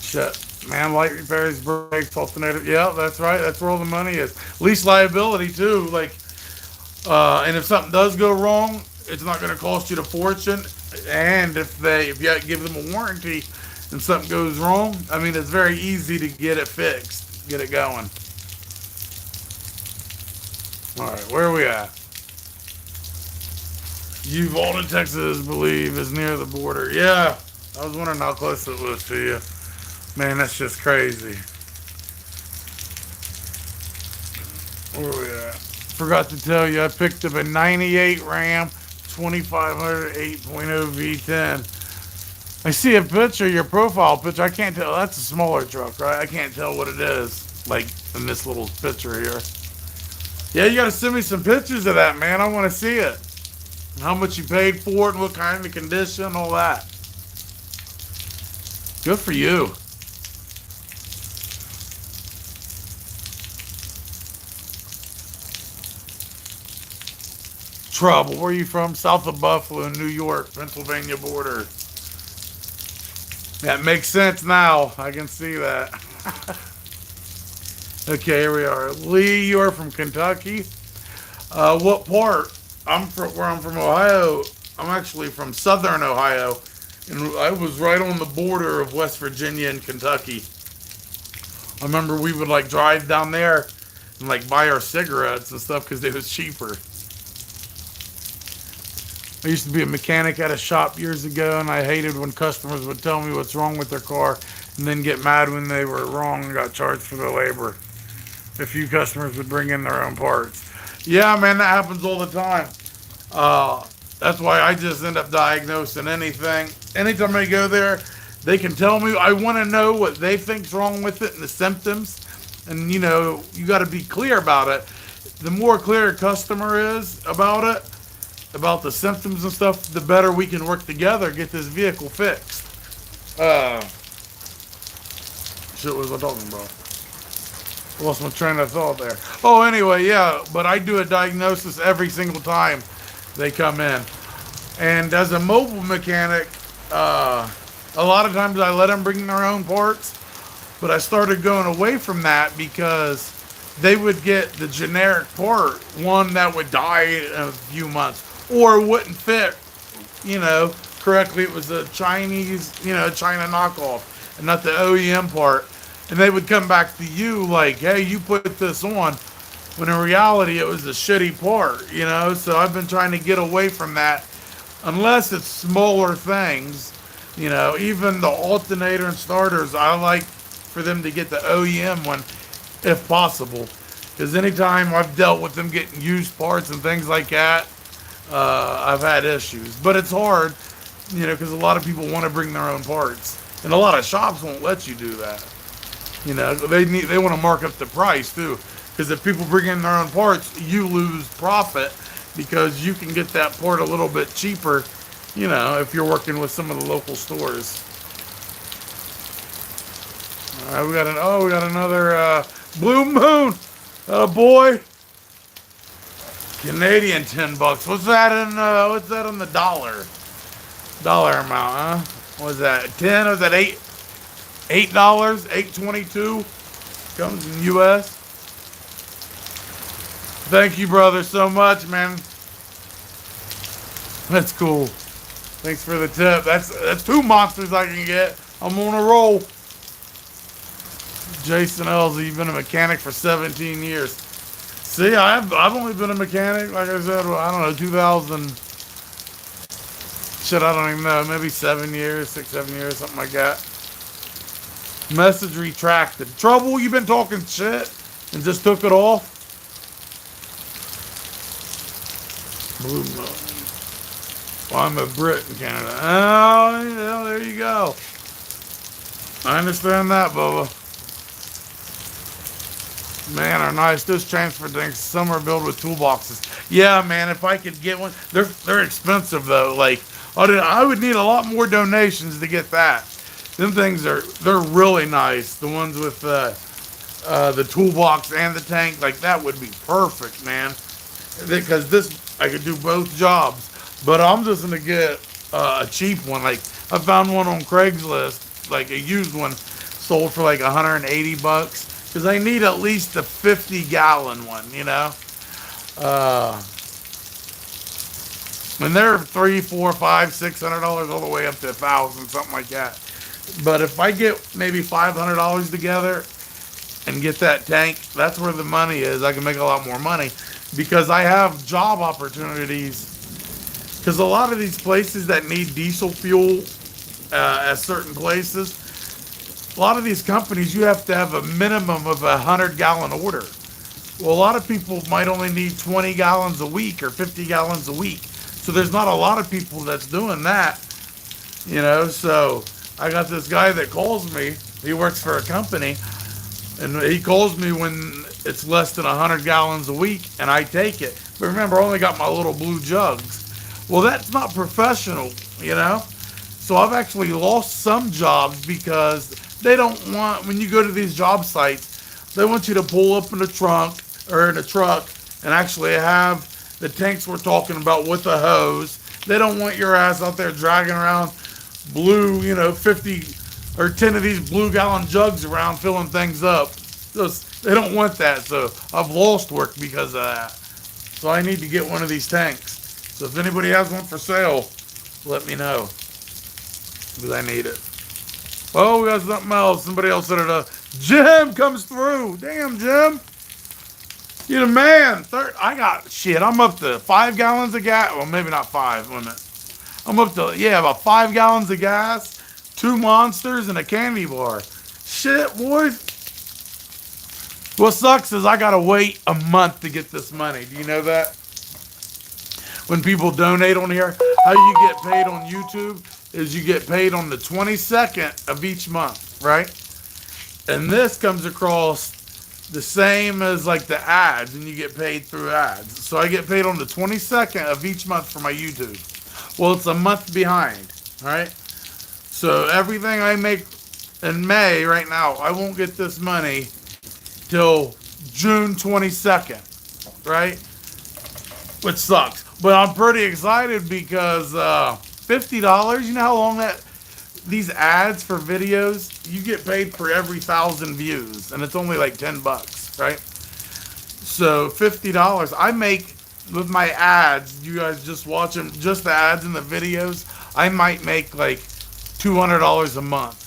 [SPEAKER 1] Shit. Man, light repairs, brakes, alternator. Yeah, that's right. That's where all the money is. Lease liability, too. Like, and if something does go wrong, it's not going to cost you a fortune. And if you give them a warranty and something goes wrong, I mean, it's very easy to get it fixed, get it going. All right, where are we at? Uvalde, Texas, believe, is near the border. Yeah, I was wondering how close it was to you. Man, that's just crazy. Where are we at? Forgot to tell you, I picked up a 98 Ram 2500 8.0 V10. I see a picture, your profile picture. I can't tell. That's a smaller truck, right? I can't tell what it is, like in this little picture here. Yeah, you got to send me some pictures of that, man. I want to see it. How much you paid for it and what kind of condition, all that. Good for you. Trouble. Where are you from? South of Buffalo, New York, Pennsylvania border. That makes sense now. I can see that. Okay, here we are. Lee, you are from Kentucky. What part? I'm from Ohio. I'm actually from Southern Ohio, and I was right on the border of West Virginia and Kentucky. I remember we would like drive down there and like buy our cigarettes and stuff because it was cheaper. I used to be a mechanic at a shop years ago, and I hated when customers would tell me what's wrong with their car and then get mad when they were wrong and got charged for the labor. A few customers would bring in their own parts. Yeah, man, that happens all the time. That's why I just end up diagnosing anything. Anytime I go there, they can tell me. I want to know what they think's wrong with it and the symptoms. And you know, you got to be clear about it. The more clear a customer is about it, about the symptoms and stuff, the better we can work together get this vehicle fixed. Shit, what was I talking about? I lost my train of thought there. Oh, anyway, yeah, but I do a diagnosis every single time they come in. And as a mobile mechanic, a lot of times I let them bring their own parts, but I started going away from that because they would get the generic part, one that would die in a few months, or wouldn't fit, you know, correctly. It was a Chinese, you know, China knockoff, and not the OEM part. And they would come back to you like, hey, you put this on, when in reality it was a shitty part, you know. So I've been trying to get away from that, unless it's smaller things, you know. Even the alternator and starters, I like for them to get the OEM one if possible, because anytime I've dealt with them getting used parts and things like that, I've had issues. But it's hard, you know, because a lot of people want to bring their own parts, and a lot of shops won't let you do that. You know, they want to mark up the price too, because if people bring in their own parts, you lose profit because you can get that part a little bit cheaper, you know, if you're working with some of the local stores. All right, we got another Blue Moon, boy. Canadian $10. What's that in the dollar amount, huh? What was that? 10? Was that $8? $8.22 comes in US. Thank you, brother, so much, man. That's cool. Thanks for the tip. That's 2 monsters I can get. I'm on a roll. Jason Elsie, you've been a mechanic for 17 years. See, I've only been a mechanic, like I said, I don't know, 2000. Shit, I don't even know. Maybe 7 years, 6, 7 years, something like that. Message retracted. Trouble, you been talking shit and just took it off? Blue Moon. Well, I'm a Brit in Canada. Oh, yeah, there you go. I understand that, Bubba. Man, are nice. Those transfer things, some are built with toolboxes. Yeah, man, if I could get one. They're expensive, though. Like, I would need a lot more donations to get that. Them things they're really nice. The ones with the toolbox and the tank, like that would be perfect, man. Because this, I could do both jobs. But I'm just gonna get a cheap one. Like I found one on Craigslist, like a used one, sold for like $180. Because I need at least a 50-gallon one, you know. And they're $300, $400, $500, $600 all the way up to $1,000, something like that. But if I get maybe $500 together and get that tank, that's where the money is. I can make a lot more money because I have job opportunities. Because a lot of these places that need diesel fuel at certain places, a lot of these companies, you have to have a minimum of a 100-gallon order. Well, a lot of people might only need 20 gallons a week or 50 gallons a week. So there's not a lot of people that's doing that, you know. So I got this guy that calls me. He works for a company, and he calls me when it's less than 100 gallons a week, and I take it. But remember, I only got my little blue jugs. Well, that's not professional, you know. So I've actually lost some jobs because they don't want, when you go to these job sites, they want you to pull up in the trunk or in a truck and actually have the tanks we're talking about with a hose. They don't want your ass out there dragging around blue, you know, 50 or 10 of these blue gallon jugs around filling things up. They don't want that. So I've lost work because of that. So I need to get one of these tanks. So if anybody has one for sale, let me know, because I need it. Oh, we got something else. Somebody else said it. Jim comes through. Damn, Jim. You're the man. I got shit. I'm up to 5 gallons of gas. Well, maybe not 5. Wait a minute. I'm up to, about 5 gallons of gas, 2 Monsters, and a candy bar. Shit, boys. What sucks is I gotta wait a month to get this money. Do you know that? When people donate on here, how you get paid on YouTube is you get paid on the 22nd of each month, right? And this comes across the same as like the ads, and you get paid through ads. So I get paid on the 22nd of each month for my YouTube. Well, it's a month behind, all right? So everything I make in May right now, I won't get this money till June 22nd, right? Which sucks. But I'm pretty excited because $50, you know how long these ads for videos, you get paid for every 1,000 views, and it's only like $10, right? So $50, I make with my ads, you guys just watch them, just the ads and the videos, I might make like $200 a month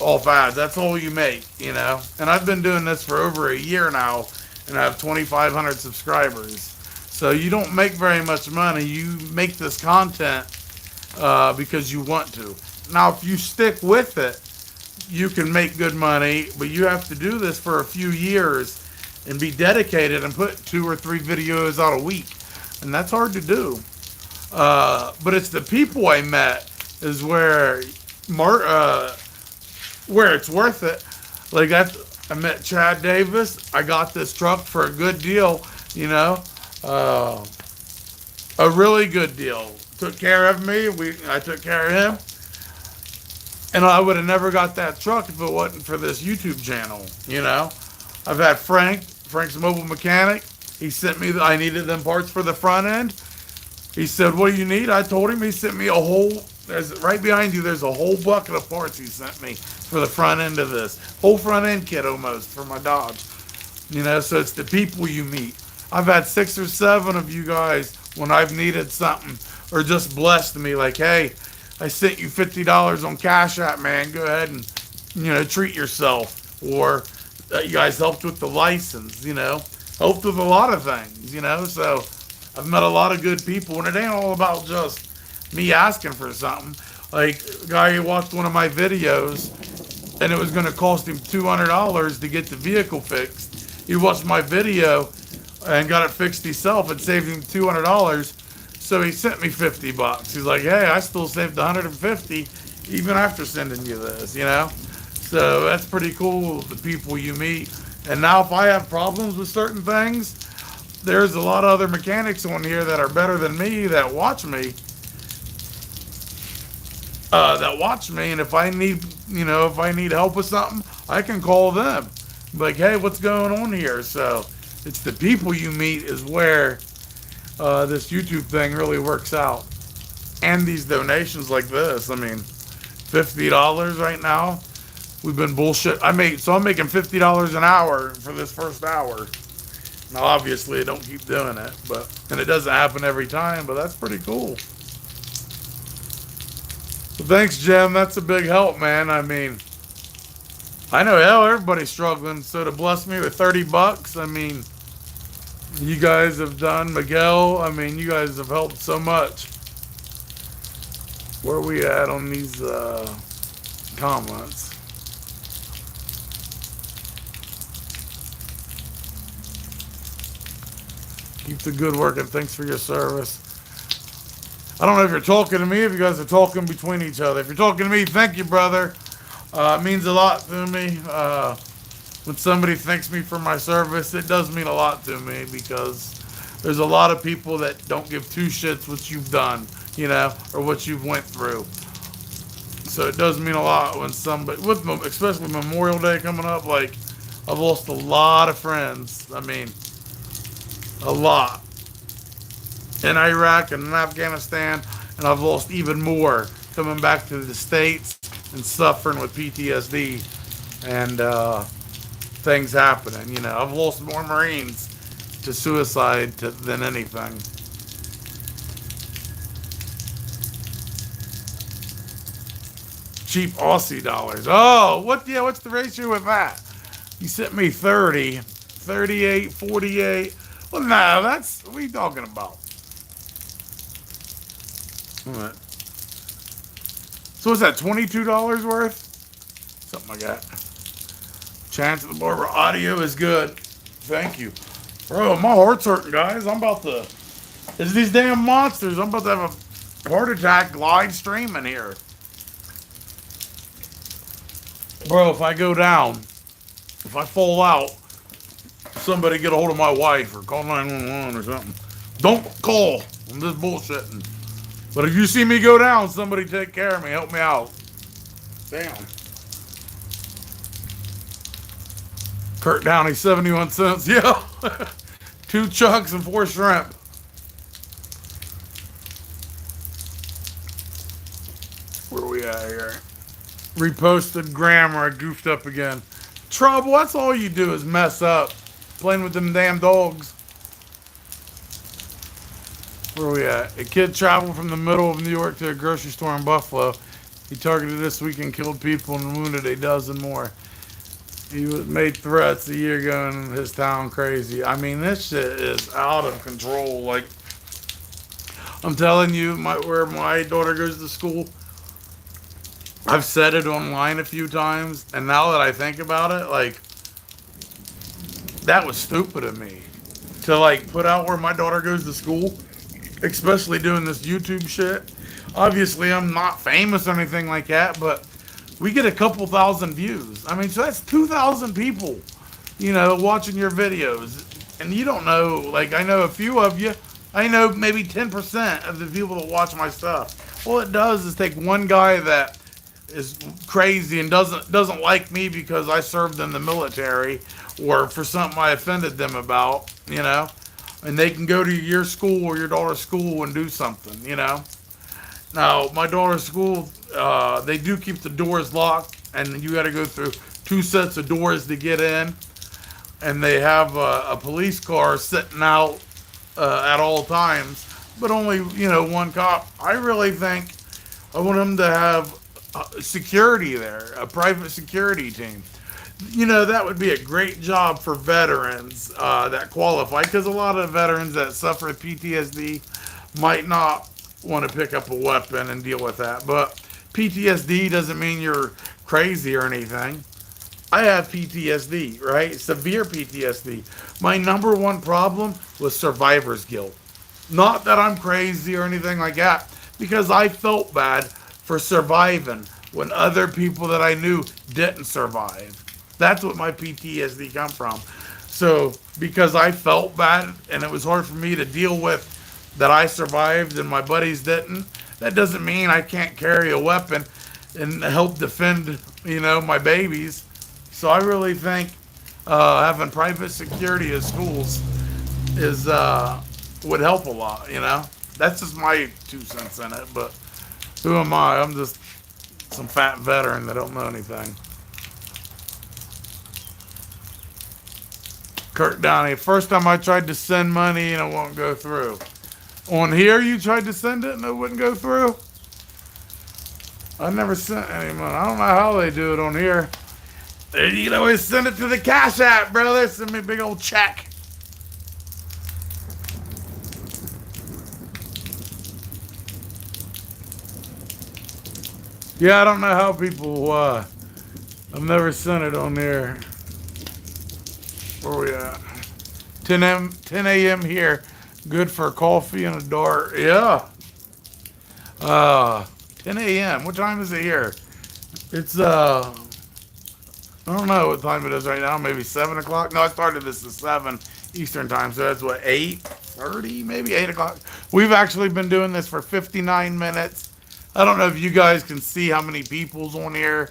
[SPEAKER 1] off ads. That's all you make, you know? And I've been doing this for over a year now, and I have 2,500 subscribers. So you don't make very much money. You make this content because you want to. Now, if you stick with it, you can make good money, but you have to do this for a few years and be dedicated and put 2 or 3 videos out a week. And that's hard to do. But it's the people I met is where it's worth it. Like I met Chad Davis. I got this truck for a good deal, you know. A really good deal. Took care of me. I took care of him. And I would have never got that truck if it wasn't for this YouTube channel, you know. I've had Frank's Mobile Mechanic. He sent me, I needed them parts for the front end. He said, what do you need? I told him. He sent me right behind you, there's a whole bucket of parts he sent me for the front end of this. Whole front end kit almost for my Dodge. You know, so it's the people you meet. I've had 6 or 7 of you guys when I've needed something or just blessed me like, hey, I sent you $50 on Cash App, man. Go ahead and, you know, treat yourself. Or you guys helped with the license, you know. Helped with a lot of things, you know. So I've met a lot of good people, and it ain't all about just me asking for something. Like a guy who watched one of my videos, and it was going to cost him $200 to get the vehicle fixed. He watched my video and got it fixed himself. It saved him $200. So he sent me $50. He's like, hey, I still saved $150 even after sending you this, you know? So that's pretty cool, the people you meet. And now if I have problems with certain things, there's a lot of other mechanics on here that are better than me that watch me. And if I need help with something, I can call them. Like, hey, what's going on here? So it's the people you meet is where this YouTube thing really works out. And these donations like this, I mean, $50 right now. We've been bullshit. I'm making $50 an hour for this first hour. Now, obviously, I don't keep doing it, and it doesn't happen every time, but that's pretty cool. So thanks, Jim. That's a big help, man. I mean, I know everybody's struggling, so to bless me with $30, I mean, you guys have done, Miguel, I mean, you guys have helped so much. Where are we at on these comments? Keep the good work and thanks for your service. I don't know if you're talking to me, if you guys are talking between each other. If you're talking to me, thank you, brother. It means a lot to me. When somebody thanks me for my service, it does mean a lot to me because there's a lot of people that don't give 2 shits what you've done, you know, or what you've went through. So it does mean a lot when somebody, especially Memorial Day coming up, like, I've lost a lot of friends. I mean, a lot. In Iraq and in Afghanistan, and I've lost even more coming back to the States and suffering with PTSD and things happening. You know, I've lost more Marines to suicide than anything. cheap Aussie dollars. Oh, what's the ratio with that? You sent me 30, 38, 48. Well, no, what are you talking about? What? So what's that, $22 worth? Something like that. Chance of the Barber audio is good. Thank you. Bro, my heart's hurting, guys. It's these damn monsters. I'm about to have a heart attack live streaming here. Bro, if I go down, if I fall out, somebody get a hold of my wife or call 911 or something. Don't call. I'm just bullshitting. But if you see me go down, somebody take care of me. Help me out. Damn. Kurt Downey, 71 cents. Yeah. 2 chunks and 4 shrimp. Where are we at here? Reposted grammar. I goofed up again. Trouble, that's all you do is mess up. Playing with them damn dogs. Where are we at? A kid traveled from the middle of New York to a grocery store in Buffalo. He targeted this week and killed people and wounded a dozen more. He made threats a year ago in his town crazy. I mean, this shit is out of control. Like, I'm telling you, where my daughter goes to school, I've said it online a few times, and now that I think about it, like, that was stupid of me to, like, put out where my daughter goes to school, especially doing this YouTube shit. Obviously, I'm not famous or anything like that, but we get a couple thousand views. I mean, so that's 2,000 people, watching your videos. And you don't know, like, I know a few of you. I know maybe 10% of the people that watch my stuff. All it does is take one guy that is crazy and doesn't like me because I served in the military or for something I offended them about, and they can go to your school or your daughter's school and do something, Now, my daughter's school, they do keep the doors locked, and you got to go through 2 sets of doors to get in. And they have a police car sitting out at all times, but only, 1 cop. I really think I want them to have security there, a private security team. That would be a great job for veterans that qualify, because a lot of veterans that suffer with PTSD might not want to pick up a weapon and deal with that. But PTSD doesn't mean you're crazy or anything. I have PTSD, right? Severe PTSD. My number one problem was survivor's guilt. Not that I'm crazy or anything like that, because I felt bad for surviving when other people that I knew didn't survive. That's what my PTSD come from. So because I felt bad and it was hard for me to deal with that I survived and my buddies didn't, that doesn't mean I can't carry a weapon and help defend, my babies. So I really think having private security at schools would help a lot, That's just my 2 cents in it, but who am I? I'm just some fat veteran that don't know anything. Kurt Downey, first time I tried to send money and it won't go through. On here, you tried to send it and it wouldn't go through? I never sent any money. I don't know how they do it on here. You can always send it to the Cash App, brother. Send me a big old check. Yeah, I don't know how people, I've never sent it on there. Where we at? 10 a.m. here. Good for coffee and a dart. Yeah. 10 a.m. What time is it here? It's, I don't know what time it is right now. Maybe 7 o'clock. No, I started this at 7 Eastern time. So that's what, 8:30? Maybe 8 o'clock. We've actually been doing this for 59 minutes. I don't know if you guys can see how many people's on here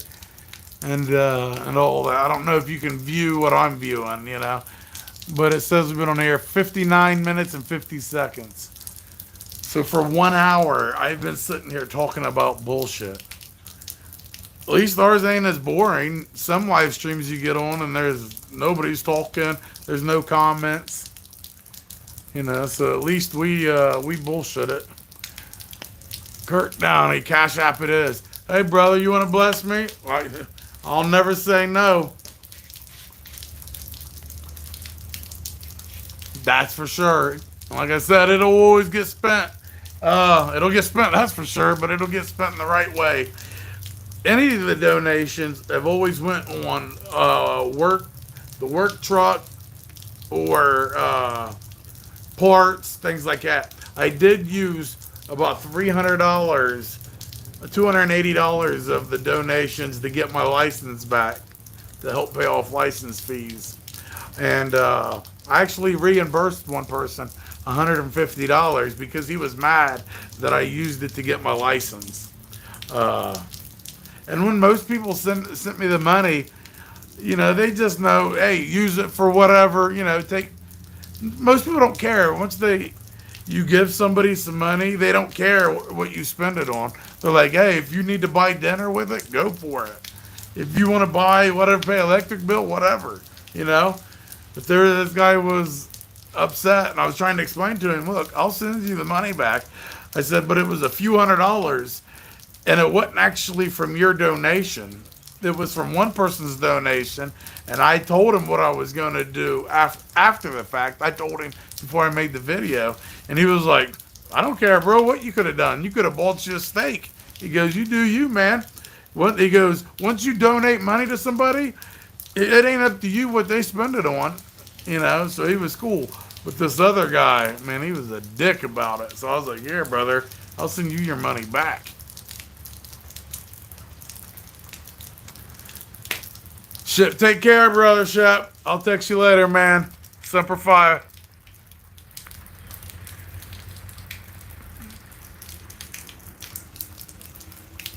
[SPEAKER 1] and all that. I don't know if you can view what I'm viewing, But it says we've been on here 59 minutes and 50 seconds. So for 1 hour, I've been sitting here talking about bullshit. At least ours ain't as boring. Some live streams you get on and nobody's talking. There's no comments. So at least we bullshit it. Kurt Downey, Cash App it is. Hey, brother, you want to bless me? I'll never say no. That's for sure. Like I said, it'll always get spent. It'll get spent, that's for sure, but it'll get spent in the right way. Any of the donations have always went on the work truck, or parts, things like that. I did use about $300, $280 of the donations to get my license back, to help pay off license fees. And I actually reimbursed one person $150 because he was mad that I used it to get my license. Uh, and when most people sent me the money, they just know, hey, use it for whatever, take. Most people don't care. Once you give somebody some money, they don't care what you spend it on. They're like, hey, if you need to buy dinner with it, go for it. If you want to buy whatever, pay electric bill, whatever, you know. If this guy was upset, and I was trying to explain to him, look, I'll send you the money back. I said, but it was a few $100s, and it wasn't actually from your donation. It was from one person's donation, and I told him what I was going to do after the fact. I told him before I made the video, and he was like, I don't care, bro, what you could have done. You could have bought you a steak. He goes, you do you, man. He goes, once you donate money to somebody, it ain't up to you what they spend it on, so he was cool. But this other guy, man, he was a dick about it. So I was like, here, brother, I'll send you your money back. Shep, take care, brother Shep. I'll text you later, man. Semper Fi.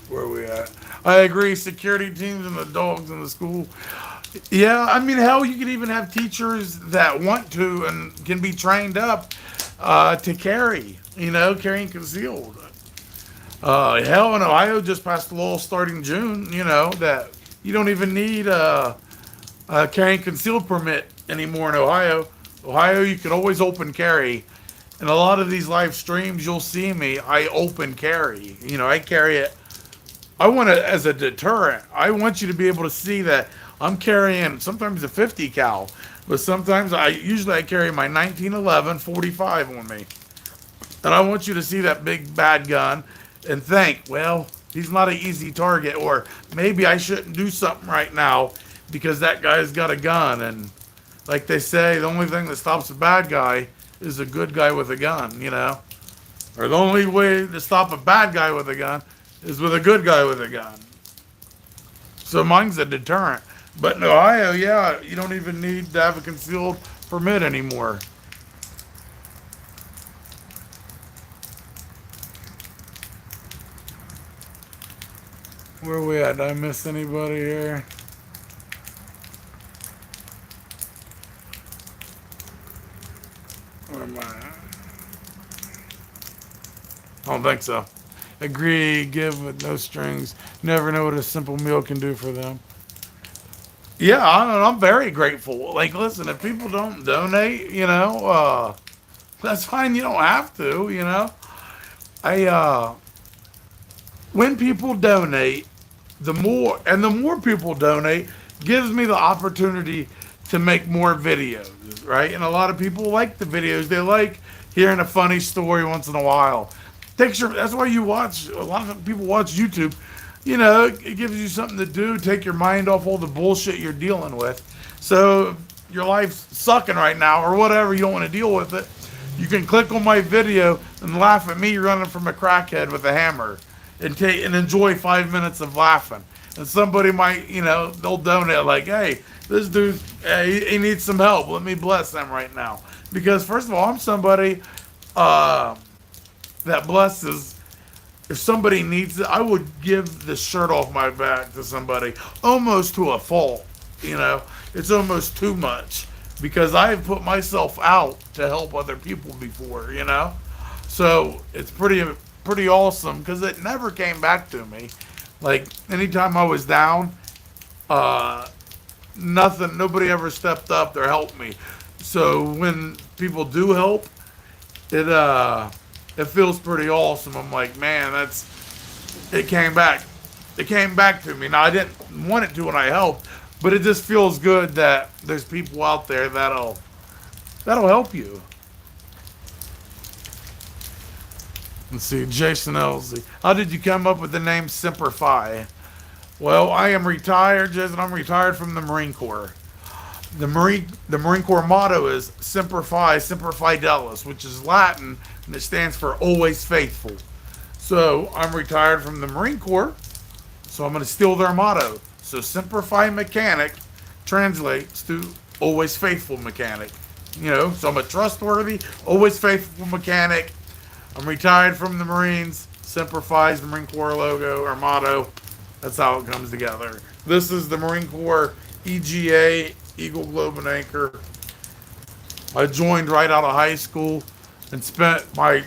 [SPEAKER 1] Where are we at? I agree. Security teams and the dogs in the school. Yeah, I mean, hell, you could even have teachers that want to and can be trained up to carry, carrying concealed. Hell, in Ohio just passed a law starting June, that you don't even need a carrying concealed permit anymore in Ohio. Ohio, you can always open carry. In a lot of these live streams, you'll see me, I open carry. I carry it. I want it as a deterrent. I want you to be able to see that I'm carrying sometimes a 50 cal, but sometimes usually I carry my 1911 45 on me. And I want you to see that big bad gun and think, well, he's not an easy target, or maybe I shouldn't do something right now because that guy's got a gun. And like they say, the only thing that stops a bad guy is a good guy with a gun, Or the only way to stop a bad guy with a gun is with a good guy with a gun. So mine's a deterrent. But in Ohio, yeah, you don't even need to have a concealed permit anymore. Where are we at? Did I miss anybody here? Where am I at? I don't think so. Agree, give with no strings. Never know what a simple meal can do for them. Yeah, I'm very grateful. Like, listen, if people don't donate, that's fine. You don't have to, I when people donate, the more people donate, gives me the opportunity to make more videos, right? And a lot of people like the videos. They like hearing a funny story once in a while. That's why you watch. A lot of people watch YouTube. It gives you something to do. Take your mind off all the bullshit you're dealing with. So your life's sucking right now, or whatever. You don't want to deal with it. You can click on my video and laugh at me running from a crackhead with a hammer, and enjoy 5 minutes of laughing. And somebody might, they'll donate like, hey, this dude, he needs some help. Let me bless them right now. Because first of all, I'm somebody that blesses. If somebody needs it, I would give the shirt off my back to somebody almost to a fault. It's almost too much because I've put myself out to help other people before. So it's pretty awesome because it never came back to me. Like anytime I was down, nobody ever stepped up or helped me. So when people do help, it feels pretty awesome. I'm like, man, it came back it came back to me. Now I didn't want it to when I helped, but it just feels good that there's people out there that'll help you. Let's see, Jason Elsie. How did you come up with the name Semper Fi? Well, I am retired, Jason. I'm retired from the Marine Corps. The Marine Corps motto is Semper Fi, Semper Fidelis, which is Latin and it stands for always faithful. So I'm retired from the Marine Corps, so I'm going to steal their motto. So Semper Fi Mechanic translates to always faithful mechanic. So I'm a trustworthy, always faithful mechanic. I'm retired from the Marines. Semper Fi is the Marine Corps logo or motto. That's how it comes together. This is the Marine Corps EGA, Eagle, Globe, and Anchor. I joined right out of high school and spent my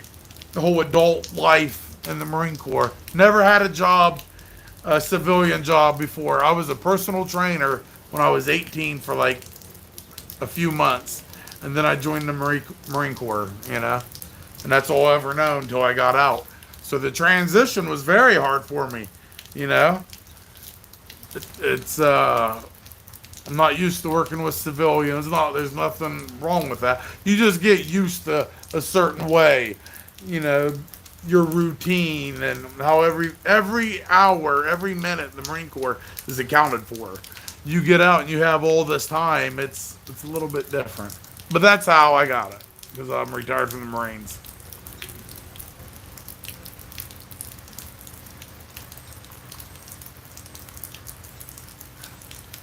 [SPEAKER 1] whole adult life in the Marine Corps. Never had a job, a civilian job before. I was a personal trainer when I was 18 for like a few months. And then I joined the Marine Corps, And that's all I ever known until I got out. So the transition was very hard for me, It's I'm not used to working with civilians. There's nothing wrong with that. You just get used to a certain way, your routine and how every hour, every minute in the Marine Corps is accounted for. You get out and you have all this time. It's a little bit different, but that's how I got it because I'm retired from the Marines.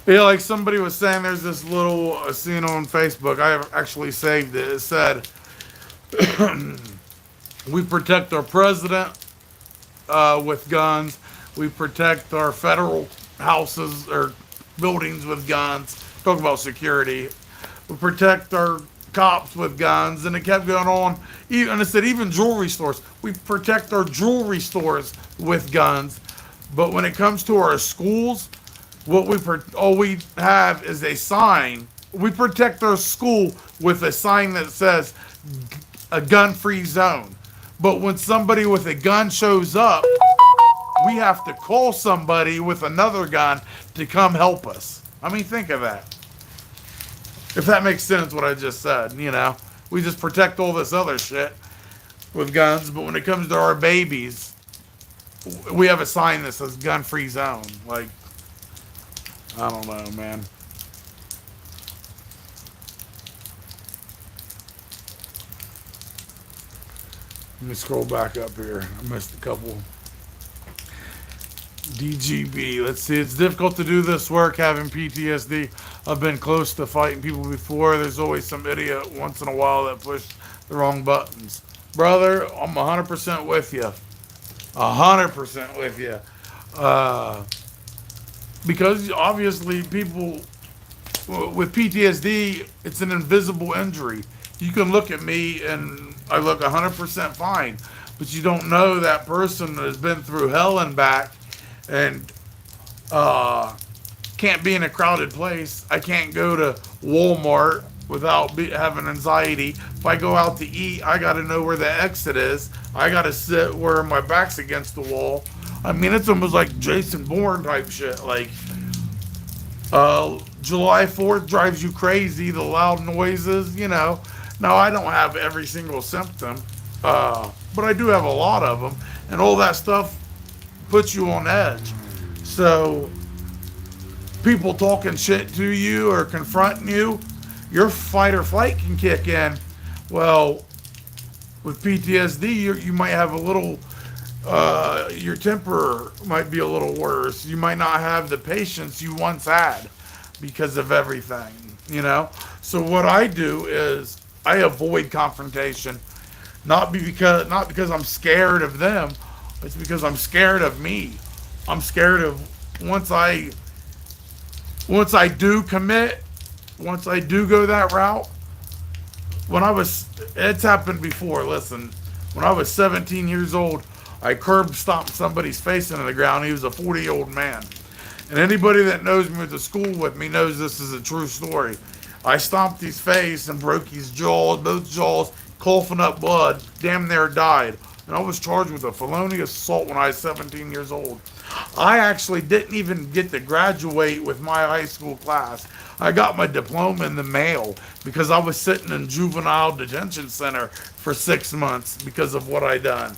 [SPEAKER 1] Yeah, like somebody was saying, there's this little scene on Facebook. I actually saved it. It said, we protect our president with guns. We protect our federal houses or buildings with guns. Talk about security. We protect our cops with guns. And it kept going on. And it said even jewelry stores. We protect our jewelry stores with guns. But when it comes to our schools, all we have is a sign. We protect our school with a sign that says a gun-free zone. But when somebody with a gun shows up, we have to call somebody with another gun to come help us. I mean, think of that. If that makes sense, what I just said, We just protect all this other shit with guns, but when it comes to our babies, we have a sign that says gun-free zone. Like, I don't know, man. Let me scroll back up here. I missed a couple. DGB. Let's see. It's difficult to do this work having PTSD. I've been close to fighting people before. There's always some idiot once in a while that push the wrong buttons. Brother, I'm 100% with you. 100% with you. Because obviously people with PTSD, it's an invisible injury. You can look at me and I look 100% fine, but you don't know that person has been through hell and back and can't be in a crowded place. I can't go to Walmart without having anxiety. If I go out to eat, I got to know where the exit is. I got to sit where my back's against the wall. I mean, it's almost like Jason Bourne type shit. Like, July 4th drives you crazy, the loud noises, Now, I don't have every single symptom, but I do have a lot of them. And all that stuff puts you on edge. So, people talking shit to you or confronting you, your fight or flight can kick in. Well, with PTSD, you might have a little... your temper might be a little worse. You might not have the patience you once had because of everything, So what I do is I avoid confrontation, not because I'm scared of them. It's because I'm scared of me. I'm scared of once I do commit, once I do go that route. It's happened before. Listen, when I was 17 years old, I curb stomped somebody's face into the ground. He was a 40-year-old man. And anybody that knows me, went to school with me, knows this is a true story. I stomped his face and broke his jaws, both jaws, coughing up blood, damn near died. and I was charged with a felonious assault when I was 17 years old. I actually didn't even get to graduate with my high school class. I got my diploma in the mail because I was sitting in juvenile detention center for 6 months because of what I done.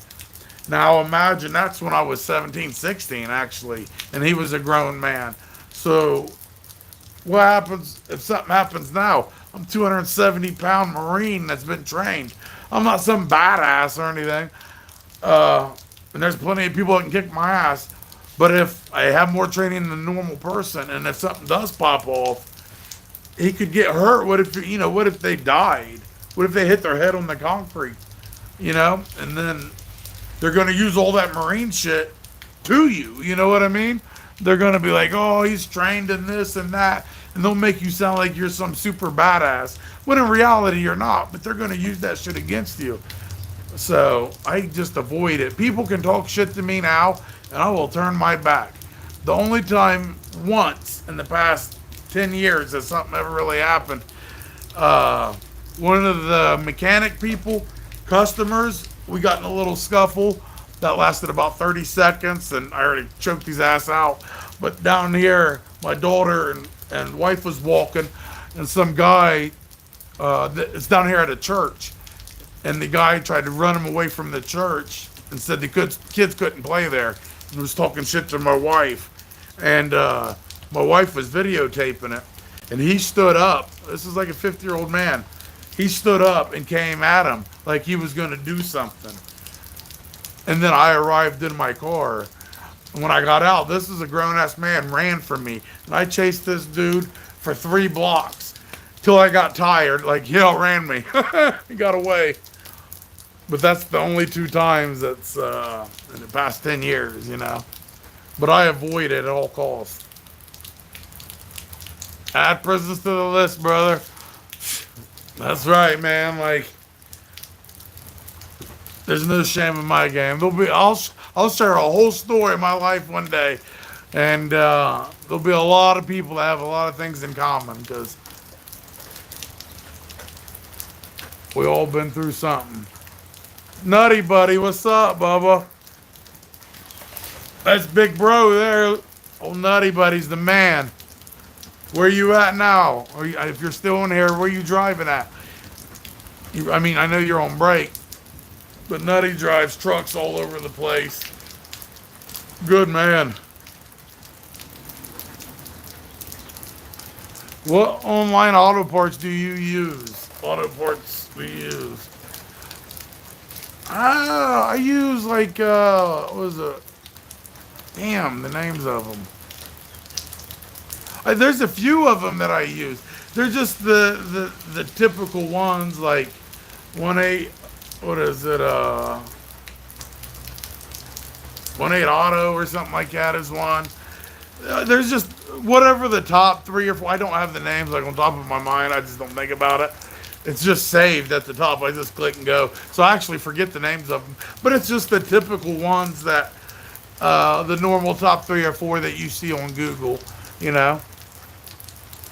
[SPEAKER 1] Now imagine that's when I was 17, 16 actually, and he was a grown man. So what happens if something happens now? I'm 270-pound Marine that's been trained. I'm not some badass or anything. And there's plenty of people that can kick my ass. But if I have more training than a normal person, and if something does pop off, he could get hurt. What if What if they died? What if they hit their head on the concrete? And then they're going to use all that Marine shit to you. You know what I mean? They're going to be like, oh, he's trained in this and that. And they'll make you sound like you're some super badass. When in reality, you're not. But they're going to use that shit against you. So I just avoid it. People can talk shit to me now, and I will turn my back. The only time once in the past 10 years that something ever really happened, one of the mechanic people, customers, we got in a little scuffle that lasted about 30 seconds, and I already choked his ass out. But down here, my daughter and wife was walking, and some guy, it's down here at a church, and the guy tried to run him away from the church and said the kids couldn't play there, and was talking shit to my wife. And my wife was videotaping it, and he stood up. This is like a 50-year-old man. He stood up and came at him like he was going to do something. And then I arrived in my car. And when I got out, this is a grown-ass man ran from me. And I chased this dude for 3 blocks till I got tired. Like, he outran me. He got away. But that's the only 2 times that's in the past 10 years, But I avoid it at all costs. Add prisons to the list, brother. That's right, man. Like, there's no shame in my game. I'll share a whole story of my life one day, and there'll be a lot of people that have a lot of things in common because we all been through something. Nutty buddy, what's up, Bubba? That's big bro there. Old Nutty buddy's the man. Where you at now? If you're still in here, where you driving at? I know you're on break, but Nutty drives trucks all over the place. Good man. What online auto parts do you use? Auto parts do you use? I use like, what was it? Damn, the names of them. There's a few of them that I use. They're just the typical ones, like 1.8, what is it, 1.8 Auto or something like that is one. There's just whatever the top 3 or 4, I don't have the names like on top of my mind, I just don't think about it. It's just saved at the top, I just click and go. So I actually forget the names of them. But it's just the typical ones that, the normal top 3 or 4 that you see on Google,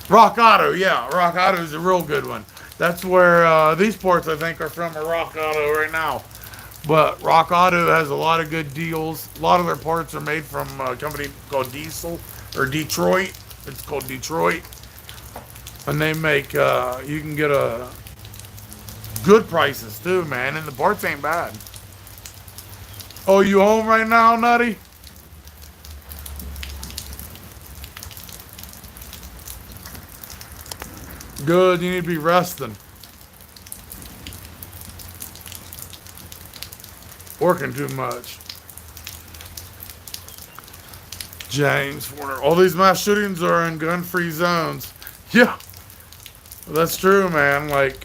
[SPEAKER 1] Rock Auto, yeah. Rock Auto is a real good one. That's where these parts, I think, are from a Rock Auto right now. But Rock Auto has a lot of good deals. A lot of their parts are made from a company called Diesel, or Detroit. It's called Detroit. And they make, you can get good prices too, man. And the parts ain't bad. Oh, you home right now, Nutty? Good, you need to be resting. Working too much. James Warner. All these mass shootings are in gun-free zones. Yeah. That's true, man. Like,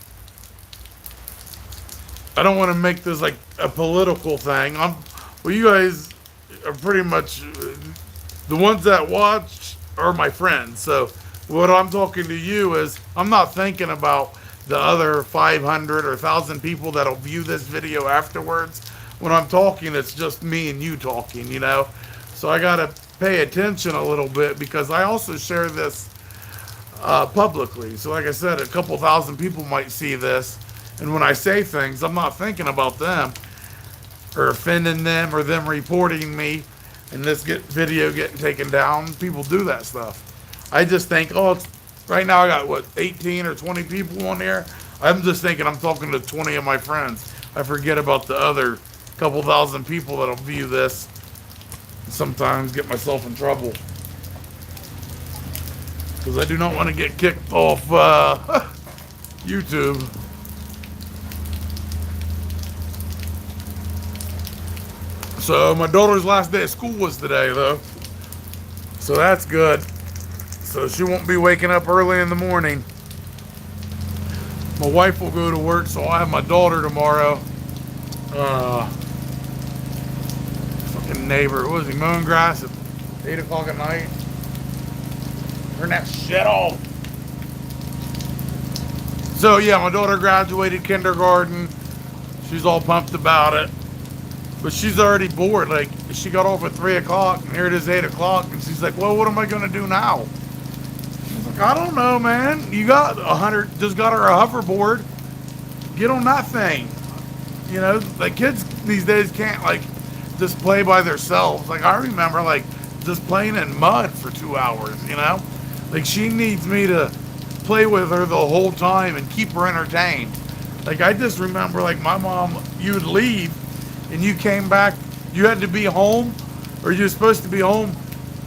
[SPEAKER 1] I don't want to make this like a political thing. Well, you guys are pretty much the ones that watch are my friends. So what I'm talking to you is I'm not thinking about the other 500 or 1,000 people that'll view this video afterwards. When I'm talking, it's just me and you talking, So I got to pay attention a little bit because I also share this publicly. So like I said, a couple thousand people might see this. And when I say things, I'm not thinking about them. or offending them or them reporting me and this video getting taken down. People do that stuff. I just think, oh, right now I got, what, 18 or 20 people on there. I'm just thinking I'm talking to 20 of my friends. I forget about the other couple thousand people that'll view this and sometimes get myself in trouble. Because I do not want to get kicked off YouTube. So my daughter's last day of school was today, though. So that's good. So she won't be waking up early in the morning. My wife will go to work, so I'll have my daughter tomorrow. Fucking neighbor, what was he, mowing grass at 8 o'clock at night? Turn that shit off. So yeah, my daughter graduated kindergarten. She's all pumped about it. But she's already bored. Like, she got off at 3 o'clock, and here it is 8 o'clock, and she's like, well, what am I going to do now? She's like, I don't know, man. You got just got her a hoverboard. Get on that thing. You know, like, kids these days can't, like, just play by themselves. Like, I remember, like, just playing in mud for 2 hours, you know? Like, she needs me to play with her the whole time and keep her entertained. Like, I just remember, like, my mom, you'd leave, and you came back, you had to be home, or you were supposed to be home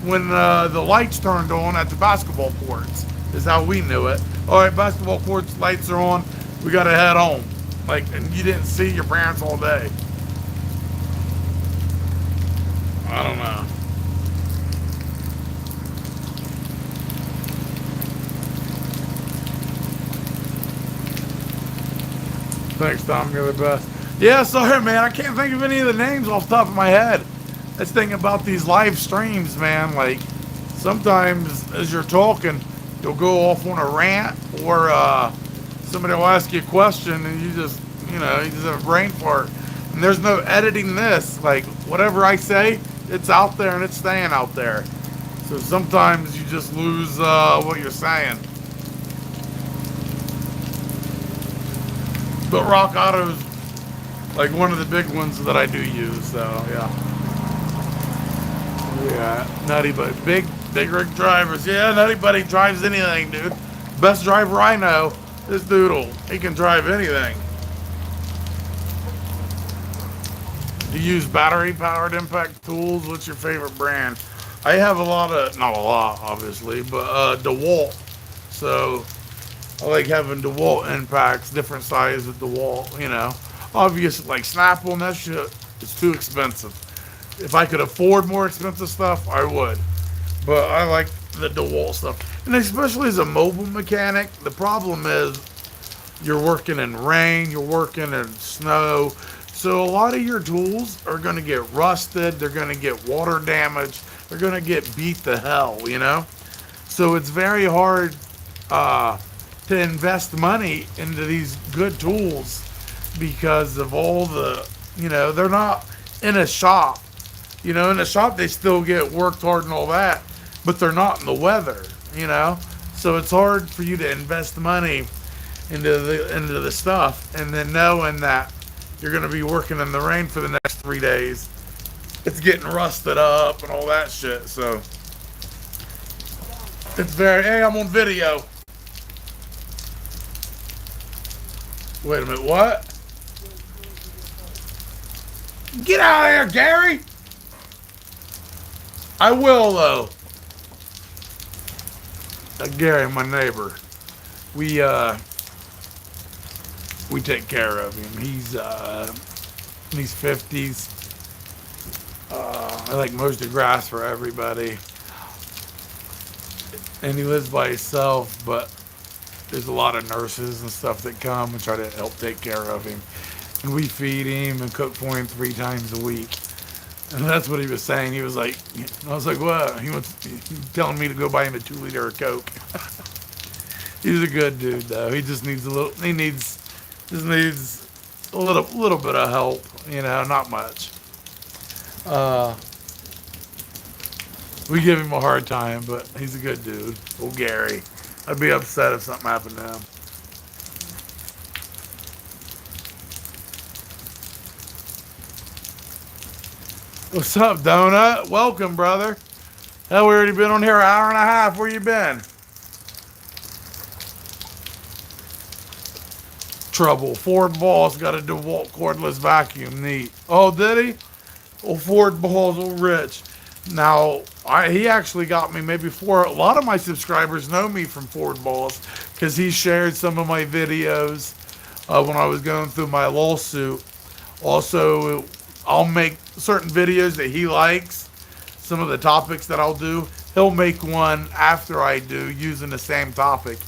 [SPEAKER 1] when the lights turned on at the basketball courts, is how we knew it. All right, basketball courts, lights are on, we gotta head home. Like, and you didn't see your parents all day. I don't know. Thanks, Tom, you're the best. Yeah, sorry, man. I can't think of any of the names off the top of my head. That's the thing about these live streams, man. Like, sometimes as you're talking, you'll go off on a rant, or somebody will ask you a question, and you just have a brain fart. And there's no editing this. Like, whatever I say, it's out there, and it's staying out there. So sometimes you just lose what you're saying. But Rock Auto's like one of the big ones that I do use, so yeah. Yeah, Nutty Buddy. Big rig drivers. Yeah, Nutty Buddy drives anything, dude. Best driver I know is Doodle. He can drive anything. Do you use battery-powered impact tools? What's your favorite brand? I have a lot of, not a lot, obviously, but DeWalt. So I like having DeWalt impacts, different size of DeWalt, you know. Obviously, like Snap-on, that shit is too expensive. If I could afford more expensive stuff, I would. But I like the DeWalt stuff. And especially as a mobile mechanic, the problem is you're working in rain, you're working in snow. So a lot of your tools are going to get rusted, they're going to get water damage, they're going to get beat to hell, you know? So it's very hard to invest money into these good tools, because of all the, they're not in a shop. In a shop they still get worked hard and all that, but they're not in the weather, So it's hard for you to invest money into the stuff, and then knowing that you're going to be working in the rain for the next 3 days. It's getting rusted up and all that shit, so it's hey, I'm on video. Wait a minute, what? Get out of there, Gary! I will, though. Gary, my neighbor, we take care of him. He's in his 50s. I like mows the grass for everybody. And he lives by himself, but there's a lot of nurses and stuff that come and try to help take care of him. And we feed him and cook for him 3 times a week. And that's what he was saying. He was like, I was like, what? He was telling me to go buy him a 2-liter of Coke. He's a good dude, though. He just needs a little bit of help, not much. We give him a hard time, but he's a good dude. Old Gary. I'd be upset if something happened to him. What's up, Donut? Welcome, brother. Hell, we already been on here an hour and a half. Where you been? Trouble. Ford Boss got a DeWalt cordless vacuum. Neat. Oh, did he? Oh, Ford Balls, oh, Rich. Now, he actually got me maybe four. A lot of my subscribers know me from Ford Balls because he shared some of my videos when I was going through my lawsuit. Also, I'll make certain videos that he likes, some of the topics that I'll do. He'll make one after I do using the same topic.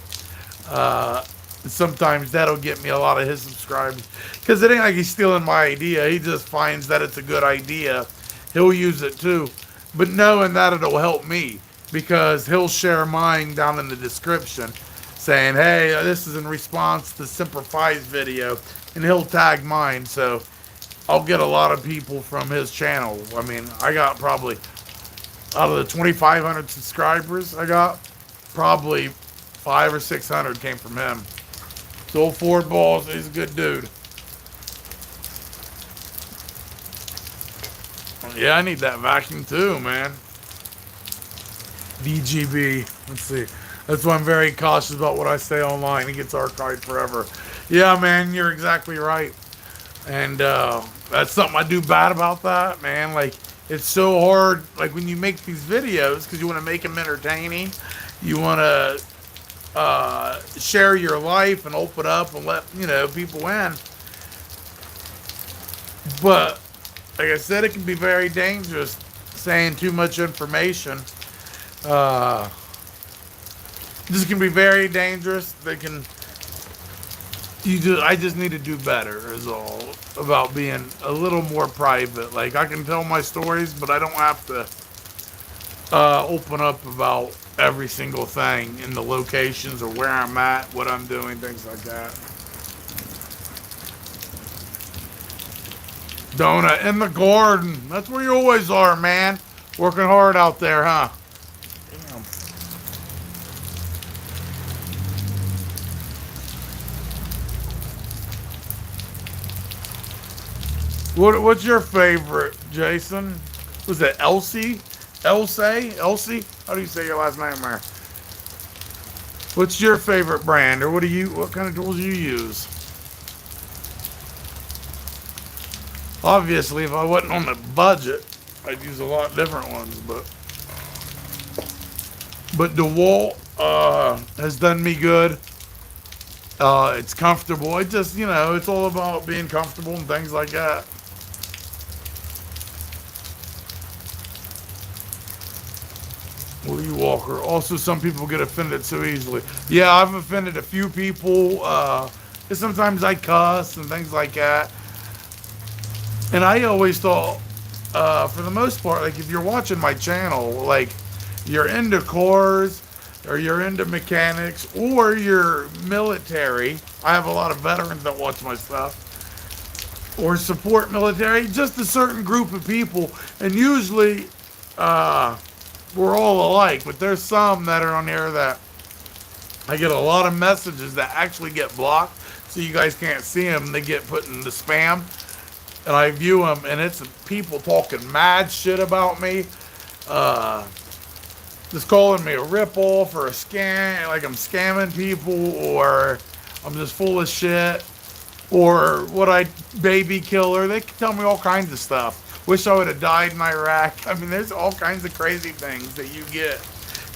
[SPEAKER 1] Sometimes that'll get me a lot of his subscribers because it ain't like he's stealing my idea. He just finds that it's a good idea. He'll use it too, but knowing that it'll help me because he'll share mine down in the description saying, hey, this is in response to Semperfimechanics video, and he'll tag mine. So I'll get a lot of people from his channel. I mean, I got probably out of the 2,500 subscribers I got, probably 500 or 600 came from him. So Ford Balls, he's a good dude. Yeah, I need that vacuum too, man. DGB. Let's see. That's why I'm very cautious about what I say online. It gets archived forever. Yeah, man, you're exactly right. And that's something I do bad about that, man. Like, it's so hard. Like, when you make these videos, because you want to make them entertaining, you want to share your life and open up and let, you know, people in. But, like I said, it can be very dangerous saying too much information. This can be very dangerous. I just need to do better is all about being a little more private. Like, I can tell my stories, but I don't have to open up about every single thing in the locations or where I'm at, what I'm doing, things like that. Donut in the garden. That's where you always are, man. Working hard out there, huh? Damn. What's your favorite, Jason? Was it Elsie? Elsie? How do you say your last name there? What's your favorite brand, or what kind of tools do you use? Obviously, if I wasn't on the budget, I'd use a lot different ones, but DeWalt has done me good. It's comfortable. It just, you know, it's all about being comfortable and things like that. Willie Walker. Also, some people get offended so easily. Yeah, I've offended a few people. Sometimes I cuss and things like that. And I always thought, for the most part, like, if you're watching my channel, like, you're into cars, or you're into mechanics, or you're military. I have a lot of veterans that watch my stuff. Or support military, just a certain group of people. And usually, we're all alike, but there's some that are on here that I get a lot of messages that actually get blocked, so you guys can't see them. They get put in the spam, and I view them, and it's people talking mad shit about me, just calling me a ripoff or a scam, like I'm scamming people, or I'm just full of shit, or baby killer. They tell me all kinds of stuff. Wish I would have died in Iraq. I mean, there's all kinds of crazy things that you get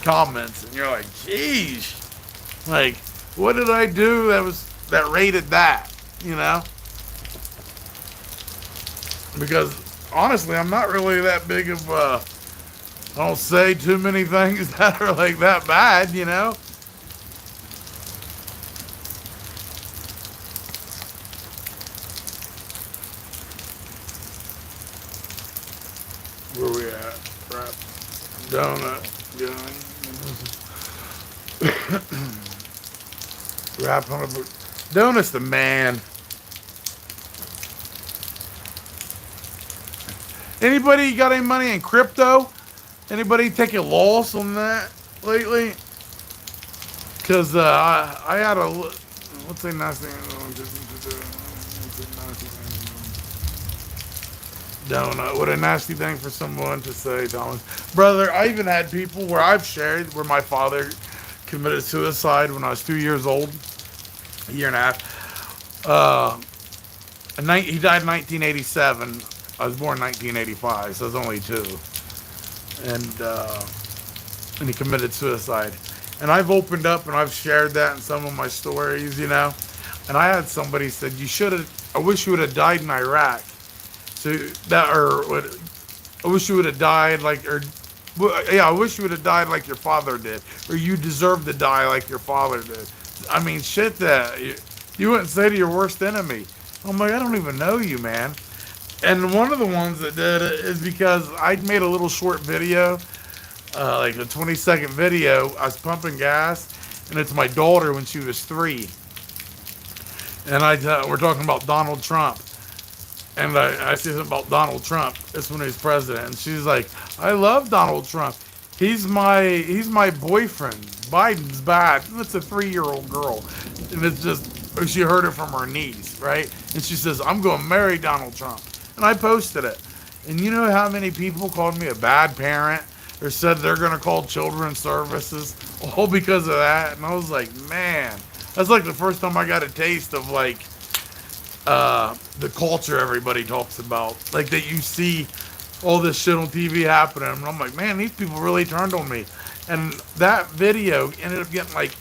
[SPEAKER 1] comments, and you're like, geez, like, what did I do that rated that, you know? Because honestly, I'm not really that big of I don't say too many things that are like that bad, you know? Where we at? Crap. Donut. Wrap on a boot. Donut's the man. Anybody got any money in crypto? Anybody take a loss on that lately? Because I had a, what's the nice thing? Donut. What a nasty thing for someone to say, Thomas. Brother, I even had people where I've shared where my father committed suicide when I was 2 years old, a year and a half. He died in 1987. I was born in 1985, so I was only two. And he committed suicide. And I've opened up and I've shared that in some of my stories, you know. And I had somebody said, "You should have. I wish you would have died in Iraq." So that, or what? I wish you would have died like, or yeah, I wish you would have died like your father did, or you deserve to die like your father did. I mean, shit, that you wouldn't say to your worst enemy. I'm like, I don't even know you, man. And one of the ones that did it is because I made a little short video, like a 20-second video. I was pumping gas, and it's my daughter when she was 3. And we're talking about Donald Trump. And I say something about Donald Trump. It's when he's president. And she's like, I love Donald Trump. He's my boyfriend. Biden's bad. And it's a 3-year-old girl. And it's just, she heard it from her niece, right? And she says, I'm going to marry Donald Trump. And I posted it. And you know how many people called me a bad parent or said they're going to call children's services all because of that? And I was like, man, that's like the first time I got a taste of like the culture everybody talks about. Like that you see all this shit on TV happening. And I'm like, man, these people really turned on me. And that video ended up getting like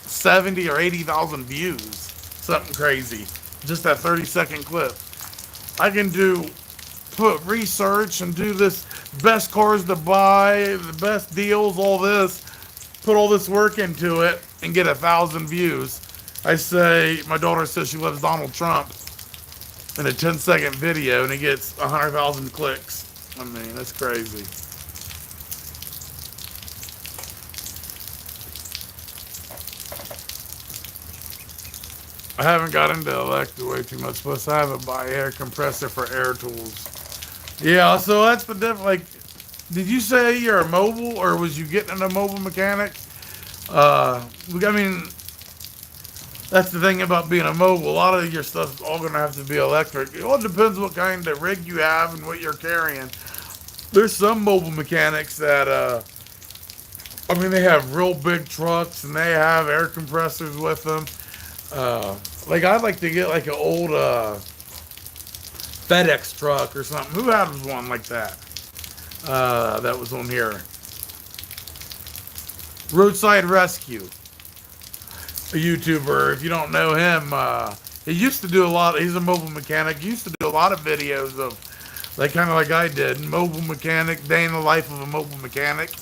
[SPEAKER 1] 70 or 80,000 views. Something crazy. Just that 30-second clip. I can put research and do this best cars to buy, the best deals, all this, put all this work into it and get 1,000 views. I say, my daughter says she loves Donald Trump in a 10-second video and it gets 100,000 clicks. I mean, that's crazy. I haven't got into electric way too much, plus I have a bi-air compressor for air tools. Yeah, so that's the difference. Like, did you say you're a mobile, or was you getting into mobile mechanic? I mean, that's the thing about being a mobile. A lot of your stuff's all going to have to be electric. It all depends what kind of rig you have and what you're carrying. There's some mobile mechanics that, I mean, they have real big trucks and they have air compressors with them. Like I'd like to get like an old FedEx truck or something. Who has one like that? That was on here. Roadside Rescue, a YouTuber. If you don't know him, he used to do a lot. He's a mobile mechanic. He used to do a lot of videos of, like, kind of like I did, mobile mechanic, day in the life of a mobile mechanic.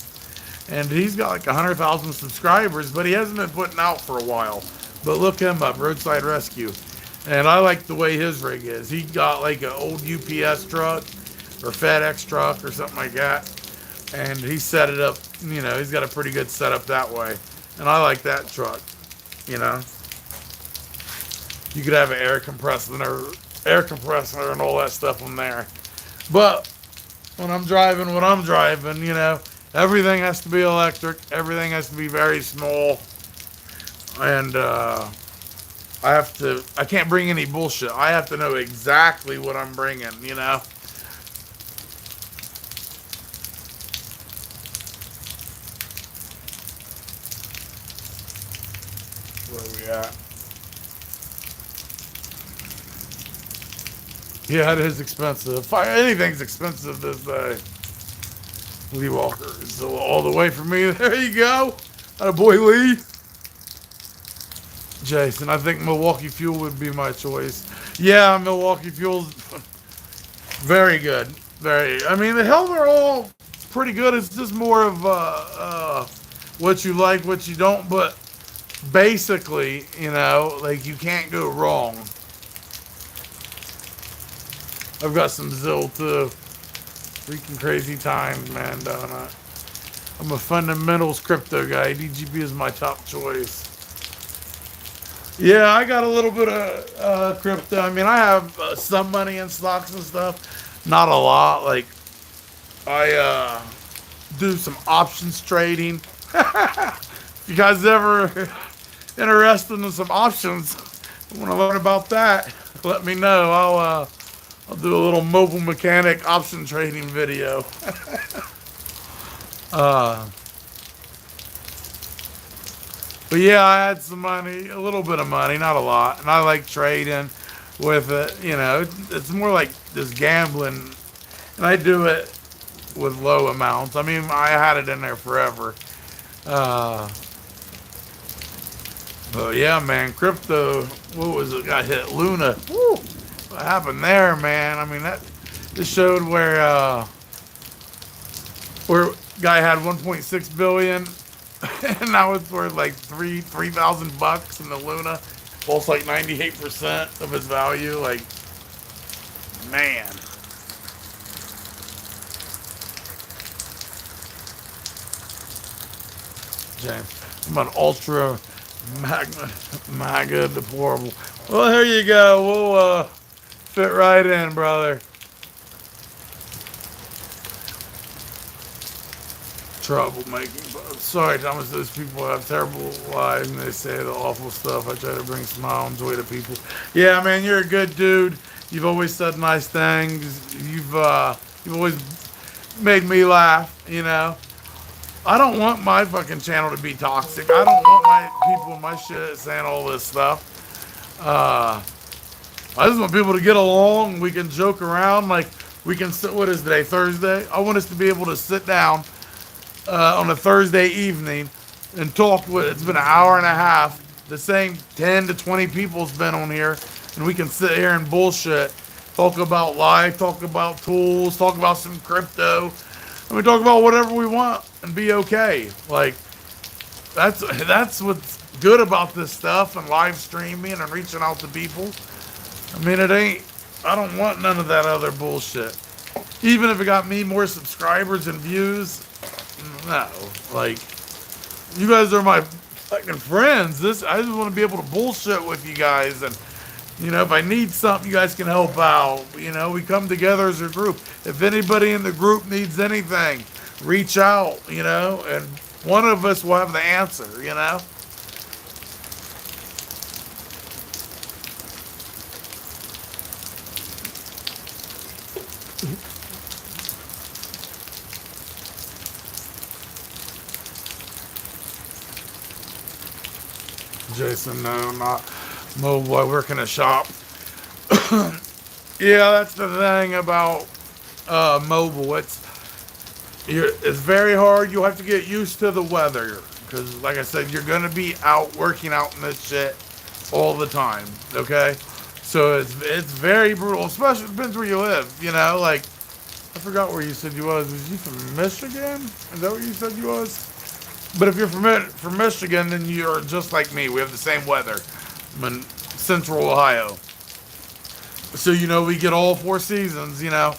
[SPEAKER 1] And he's got like 100,000 subscribers, but he hasn't been putting out for a while. But look him up, Roadside Rescue. And I like the way his rig is. He got like an old UPS truck or FedEx truck or something like that. And he set it up, you know, he's got a pretty good setup that way. And I like that truck, you know. You could have an air compressor and all that stuff on there. But when I'm driving what I'm driving, you know, everything has to be electric. Everything has to be very small. And I can't bring any bullshit. I have to know exactly what I'm bringing, you know. Where are we at? Yeah, it is expensive. Anything's expensive this day. Lee Walker is all the way from me. There you go. Attaboy, Lee. Jason, I think Milwaukee Fuel would be my choice. Yeah, Milwaukee Fuel's very good. I mean, the hell, they're all pretty good. It's just more of what you like, what you don't. But basically, you know, like, you can't go wrong. I've got some Zill too. Freaking crazy times, man, don't I? I'm a fundamentals crypto guy. DGB is my top choice. Yeah, I got a little bit of crypto. I mean, I have some money in stocks and stuff. Not a lot. Like, I do some options trading. If you guys ever interested in some options, want to learn about that, let me know. I'll do a little mobile mechanic option trading video. uh, but yeah, I had some money, a little bit of money, not a lot, and I like trading with it. You know, it's more like just gambling, and I do it with low amounts. I mean, I had it in there forever. Uh, but yeah, man, crypto. What was it? Got hit Luna. Woo! What happened there, man? I mean, that just showed where guy had 1.6 billion, and now it's worth like $3,000 in the Luna. Lost like 98% of its value. Like, man. James, I'm an ultra MAGA deplorable. Well, here you go. We'll fit right in, brother. Troublemaking. Sorry, Thomas, those people have terrible lives and they say the awful stuff. I try to bring smile and joy to people. Yeah, man, you're a good dude. You've always said nice things. You've always made me laugh, you know. I don't want my fucking channel to be toxic. I don't want my people in my shit saying all this stuff. I just want people to get along. We can joke around. Like, we can sit, what is today, Thursday? I want us to be able to sit down on a Thursday evening and talk with, it's been an hour and a half. The same 10 to 20 people's been on here. And we can sit here and bullshit. Talk about life, talk about tools, talk about some crypto. And we talk about whatever we want and be okay. Like, that's what's good about this stuff and live streaming and reaching out to people. I mean, I don't want none of that other bullshit. Even if it got me more subscribers and views, no. Like, you guys are my fucking friends. I just want to be able to bullshit with you guys. And, you know, if I need something, you guys can help out. You know, we come together as a group. If anybody in the group needs anything, reach out, you know, and one of us will have the answer, you know. Jason, no, not mobile. I work in a shop. Yeah, that's the thing about mobile. It's very hard. You'll have to get used to the weather because, like I said, you're gonna be out working out in this shit all the time. Okay, so it's very brutal. Especially depends where you live. You know, like I forgot where you said you was. Was you from Michigan? Is that what you said you was? But if you're from Michigan, then you're just like me. We have the same weather. I'm in central Ohio. So, you know, we get all four seasons, you know.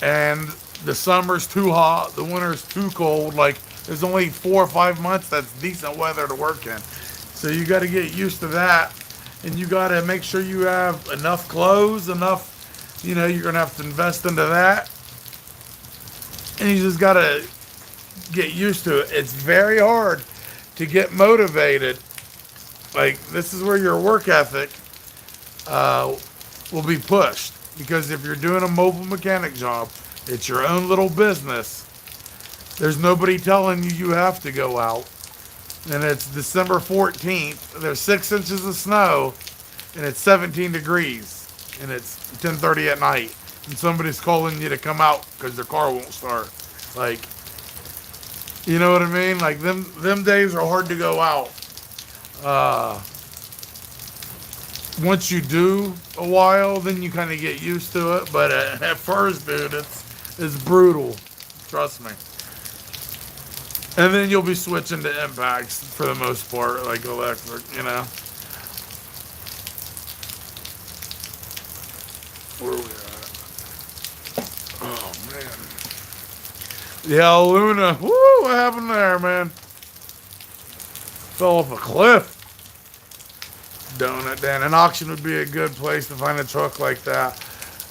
[SPEAKER 1] And the summer's too hot. The winter's too cold. Like, there's only 4 or 5 months that's decent weather to work in. So you got to get used to that. And you got to make sure you have enough clothes, enough, you know, you're going to have to invest into that. And you just got to get used to it. It's very hard to get motivated. Like, this is where your work ethic will be pushed. Because if you're doing a mobile mechanic job, it's your own little business. There's nobody telling you you have to go out. And it's December 14th. There's 6 inches of snow. And it's 17 degrees. And it's 10:30 at night. And somebody's calling you to come out because their car won't start. Like, you know what I mean? Like, them days are hard to go out. Once you do a while, then you kind of get used to it. But at first, dude, it's brutal. Trust me. And then you'll be switching to impacts for the most part, like electric, you know. Where are we at? Oh, man. Yeah, Luna. Woo, what happened there, man? Fell off a cliff. Donut Dan. An auction would be a good place to find a truck like that.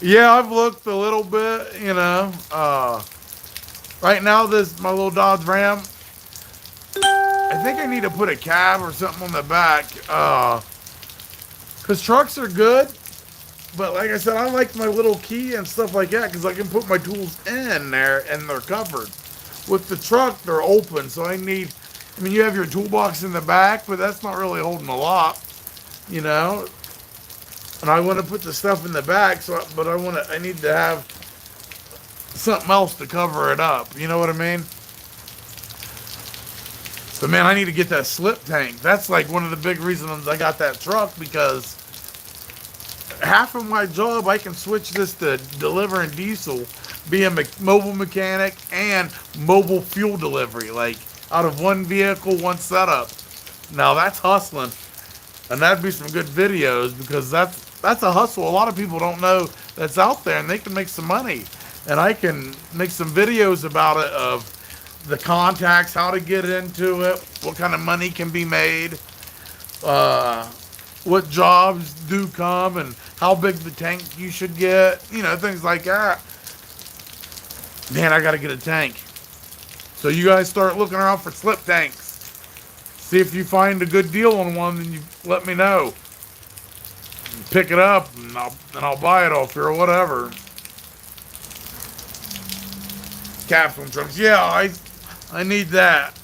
[SPEAKER 1] Yeah, I've looked a little bit, you know. Right now, my little Dodge Ram, I think I need to put a cab or something on the back. Because trucks are good. But like I said, I like my little key and stuff like that because I can put my tools in there and they're covered. With the truck, they're open, so I mean, you have your toolbox in the back, but that's not really holding a lot, you know. And I want to put the stuff in the back, but I need to have something else to cover it up. You know what I mean? So man, I need to get that slip tank. That's like one of the big reasons I got that truck, because half of my job I can switch this to delivering diesel, be a mobile mechanic and mobile fuel delivery, like out of one vehicle, one setup. Now that's hustling, and that'd be some good videos, because that's a hustle a lot of people don't know that's out there, and they can make some money. And I can make some videos about it, of the contacts, how to get into it, what kind of money can be made, what jobs do come, and how big the tank you should get, you know, things like that. Man, I gotta get a tank. So you guys start looking around for slip tanks. See if you find a good deal on one, and you let me know. Pick it up, and I'll buy it off you or whatever. Capsule trucks, yeah, I need that.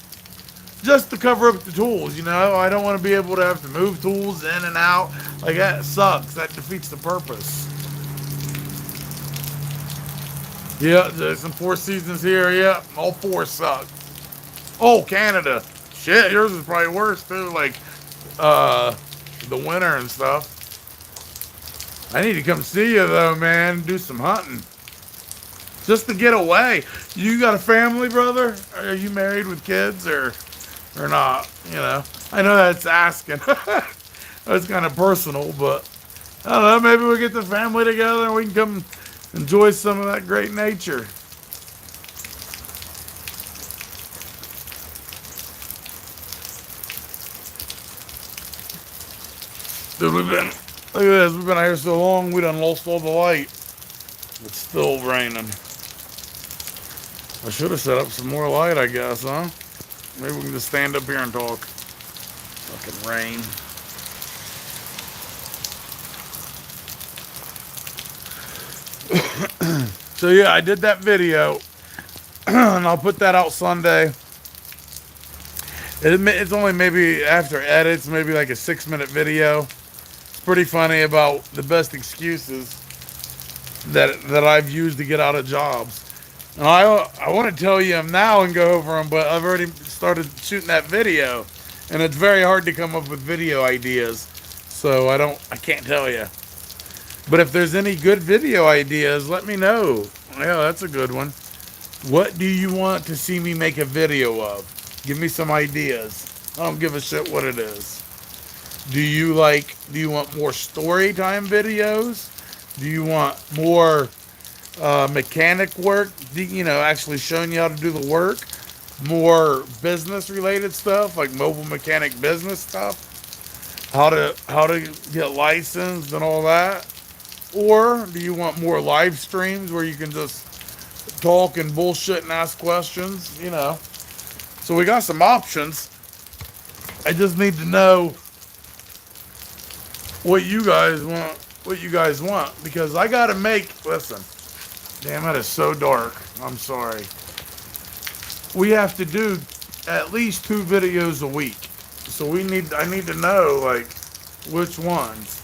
[SPEAKER 1] Just to cover up the tools, you know. I don't want to be able to have to move tools in and out. Like, that sucks. That defeats the purpose. Yeah, there's some Four Seasons here. Yeah, all four suck. Oh, Canada. Shit, yours is probably worse, too. Like, the winter and stuff. I need to come see you, though, man. Do some hunting. Just to get away. You got a family, brother? Are you married with kids, or not? You know, I know that's asking. That's kind of personal, but I don't know. Maybe we'll get the family together and we can come enjoy some of that great nature. Dude, look at this. We've been out here so long, we done lost all the light. It's still raining. I should have set up some more light, I guess, huh? Maybe we can just stand up here and talk. Fucking rain. So yeah, I did that video, and I'll put that out Sunday. It's only maybe, after edits, maybe like a 6-minute video. It's pretty funny about the best excuses that I've used to get out of jobs. And I want to tell you them now and go over them, but I've already started shooting that video, and it's very hard to come up with video ideas. So I can't tell you. But if there's any good video ideas, let me know. Yeah, that's a good one. What do you want to see me make a video of? Give me some ideas. I don't give a shit what it is. Do you want more story time videos? Do you want more mechanic work? Actually showing you how to do the work? More business related stuff, like mobile mechanic business stuff? How to get licensed and all that? Or do you want more live streams where you can just talk and bullshit and ask questions? So we got some options. I just need to know what you guys want, because I gotta listen, damn, it is so dark. I'm sorry. We have to do at least 2 videos a week. So I need to know, like, which ones.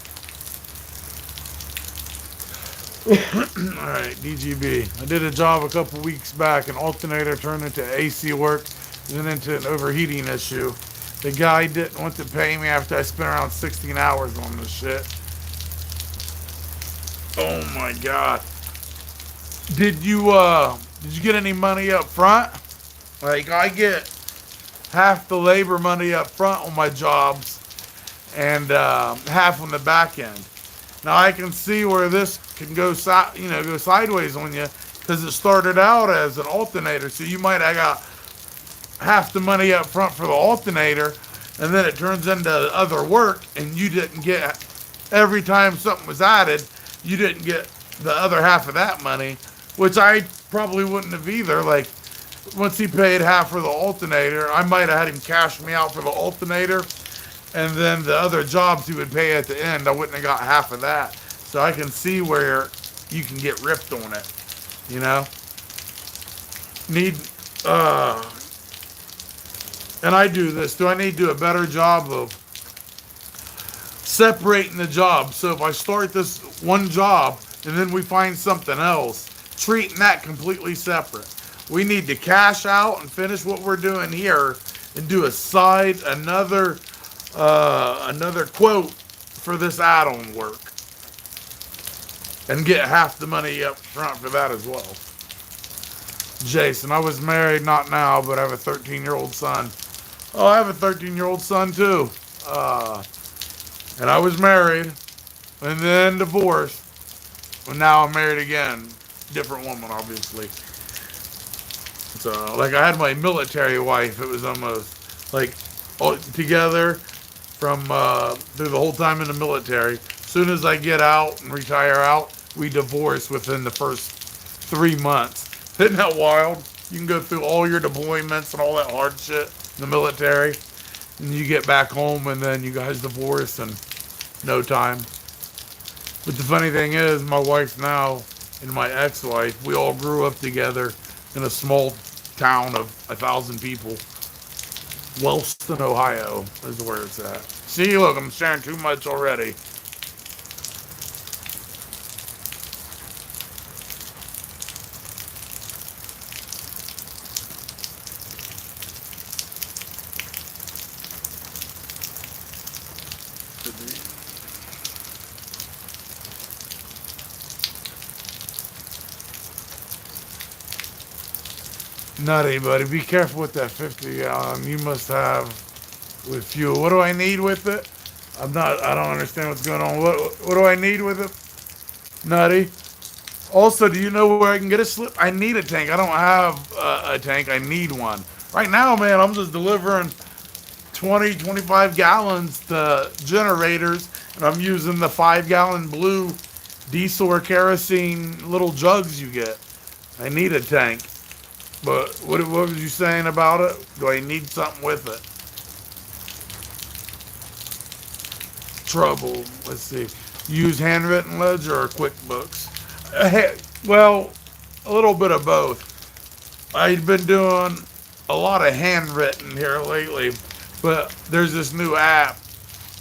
[SPEAKER 1] Alright, DGB. I did a job a couple weeks back. An alternator turned into AC work, then into an overheating issue. The guy didn't want to pay me after I spent around 16 hours on this shit. Oh my god. Did you get any money up front? Like, I get half the labor money up front on my jobs, and half on the back end. Now I can see where this can go sideways on you, because it started out as an alternator. So you might have got half the money up front for the alternator, and then it turns into other work, and you didn't get, every time something was added, you didn't get the other half of that money, which I probably wouldn't have either. Like, once he paid half for the alternator, I might have had him cash me out for the alternator, and then the other jobs he would pay at the end, I wouldn't have got half of that. so I can see where you can get ripped on it. You know, need and I do this. Do I need to do a better job of separating the job? So if I start this one job and then we find something else, treating that completely separate. We need to cash out and finish what we're doing here and do another quote for this add-on work and get half the money up front for that as well. Jason, I was married, not now, but I have a 13-year-old son. Oh, I have a 13-year-old son too. And I was married and then divorced. And now I'm married again. Different woman, obviously. So, like, I had my military wife. It was almost like all together from through the whole time in the military. As soon as I get out and retire out, we divorce within the first 3 months. Isn't that wild? You can go through all your deployments and all that hard shit in the military, and you get back home, and then you guys divorce in no time. But the funny thing is, my wife now and my ex-wife, we all grew up together in a small town of 1,000 people. Wellston, Ohio is where it's at. See, look, I'm sharing too much already. Nutty, buddy. Be careful with that 50 gallon. You must have with fuel. What do I need with it? I don't understand what's going on. What do I need with it? Nutty. Also, do you know where I can get a slip? I need a tank. I don't have a tank. I need one. Right now, man, I'm just delivering 20, 25 gallons to generators, and I'm using the 5-gallon blue diesel or kerosene little jugs you get. I need a tank. But what was you saying about it? Do I need something with it? Trouble. Let's see. Use handwritten ledger or QuickBooks? Well, a little bit of both. I've been doing a lot of handwritten here lately, but there's this new app.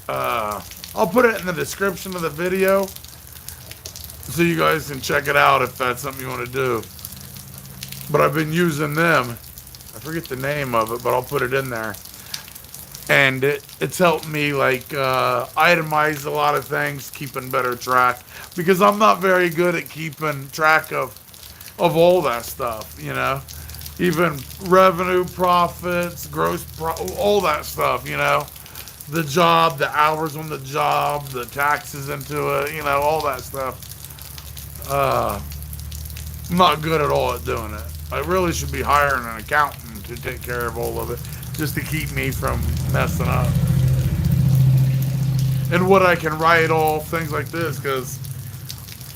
[SPEAKER 1] I'll put it in the description of the video so you guys can check it out if that's something you want to do. But I've been using them. I forget the name of it, but I'll put it in there. And it's helped me like itemize a lot of things, keeping better track. Because I'm not very good at keeping track of all that stuff, you know. Even revenue, profits, all that stuff, you know. The job, the hours on the job, the taxes into it, you know, all that stuff. I'm not good at all at doing it. I really should be hiring an accountant to take care of all of it, just to keep me from messing up. And what I can write off, things like this, because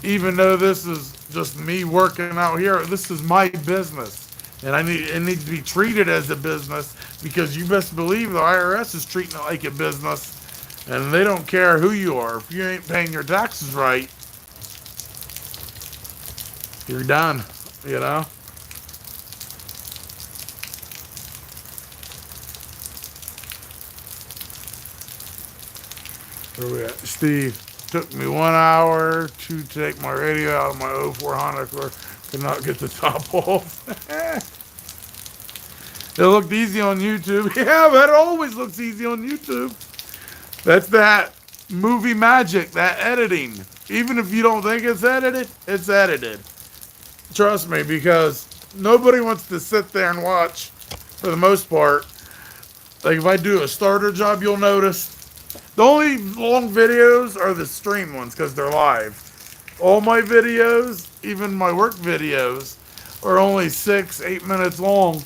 [SPEAKER 1] even though this is just me working out here, this is my business. And it needs to be treated as a business, because you best believe the IRS is treating it like a business, and they don't care who you are. If you ain't paying your taxes right, you're done, you know? Where we at? Steve, took me 1 hour to take my radio out of my '04 Honda Accord. Could not get the top off. It looked easy on YouTube. Yeah, but it always looks easy on YouTube. That's that movie magic, that editing. Even if you don't think it's edited, it's edited. Trust me, because nobody wants to sit there and watch, for the most part. Like if I do a starter job, you'll notice the only long videos are the stream ones because they're live. All my videos, even my work videos, are only 6-8 minutes long.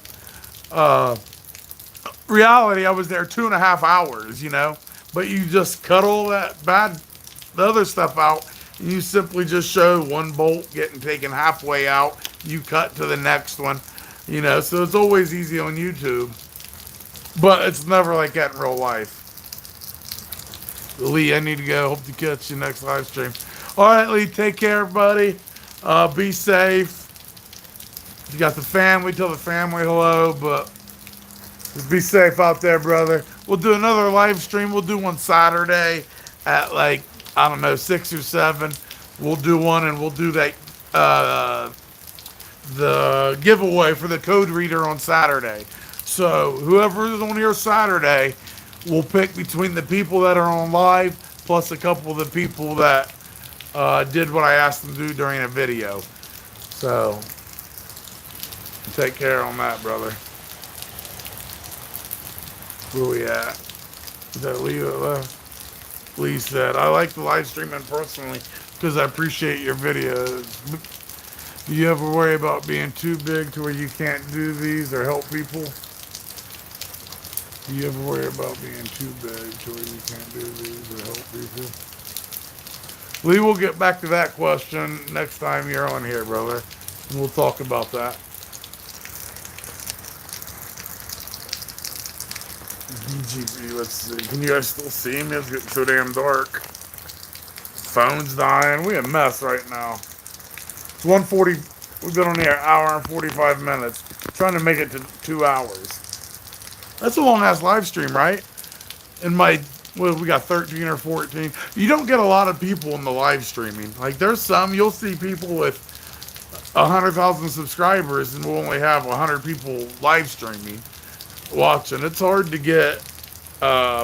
[SPEAKER 1] Reality, I was there 2.5 hours, you know. But you just cut all that the other stuff out, and you simply just show one bolt getting taken halfway out. You cut to the next one, you know. So it's always easy on YouTube, but it's never like that in real life. Lee, I need to go. Hope to catch you next live stream. All right, Lee, take care, buddy. Be safe. You got the family, tell the family hello, but just be safe out there, brother. We'll do another live stream. We'll do one Saturday at like, I don't know, 6 or 7. We'll do one, and we'll do that, the giveaway for the code reader on Saturday. So whoever is on here Saturday, we'll pick between the people that are on live plus a couple of the people that did what I asked them to do during a video. So take care on that, brother. Where we at? Is that Lee that left? Lee said, I like the live streaming personally because I appreciate your videos. Do you ever worry about being too big to where you can't do these or help people? Do you ever worry about being too big to where you can't do these or help people? Lee, we'll get back to that question next time you're on here, brother. And we'll talk about that. BGB, let's see. Can you guys still see me? It's getting so damn dark. Phone's dying. We a mess right now. It's 1:40. We've been on here an hour and 45 minutes. Trying to make it to 2 hours. That's a long ass live stream, right? And we got 13 or 14. You don't get a lot of people in the live streaming. Like there's some, you'll see people with 100,000 subscribers and we'll only have 100 people live streaming, watching. It's hard to get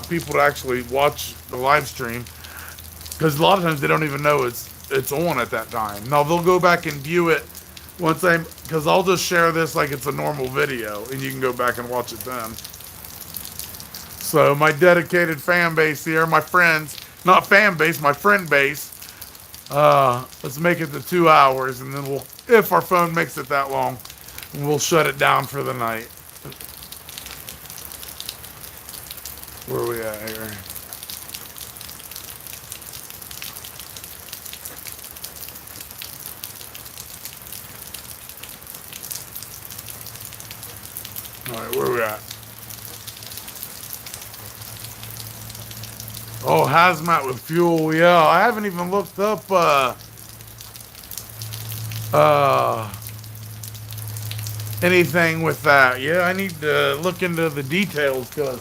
[SPEAKER 1] people to actually watch the live stream because a lot of times they don't even know it's on at that time. Now they'll go back and view it because I'll just share this like it's a normal video and you can go back and watch it then. So my dedicated fan base here, my friends, not fan base, my friend base. Let's make it to 2 hours and then if our phone makes it that long, we'll shut it down for the night. Where are we at here? All right, where are we at? Oh, hazmat with fuel. Yeah, I haven't even looked up anything with that. Yeah, I need to look into the details because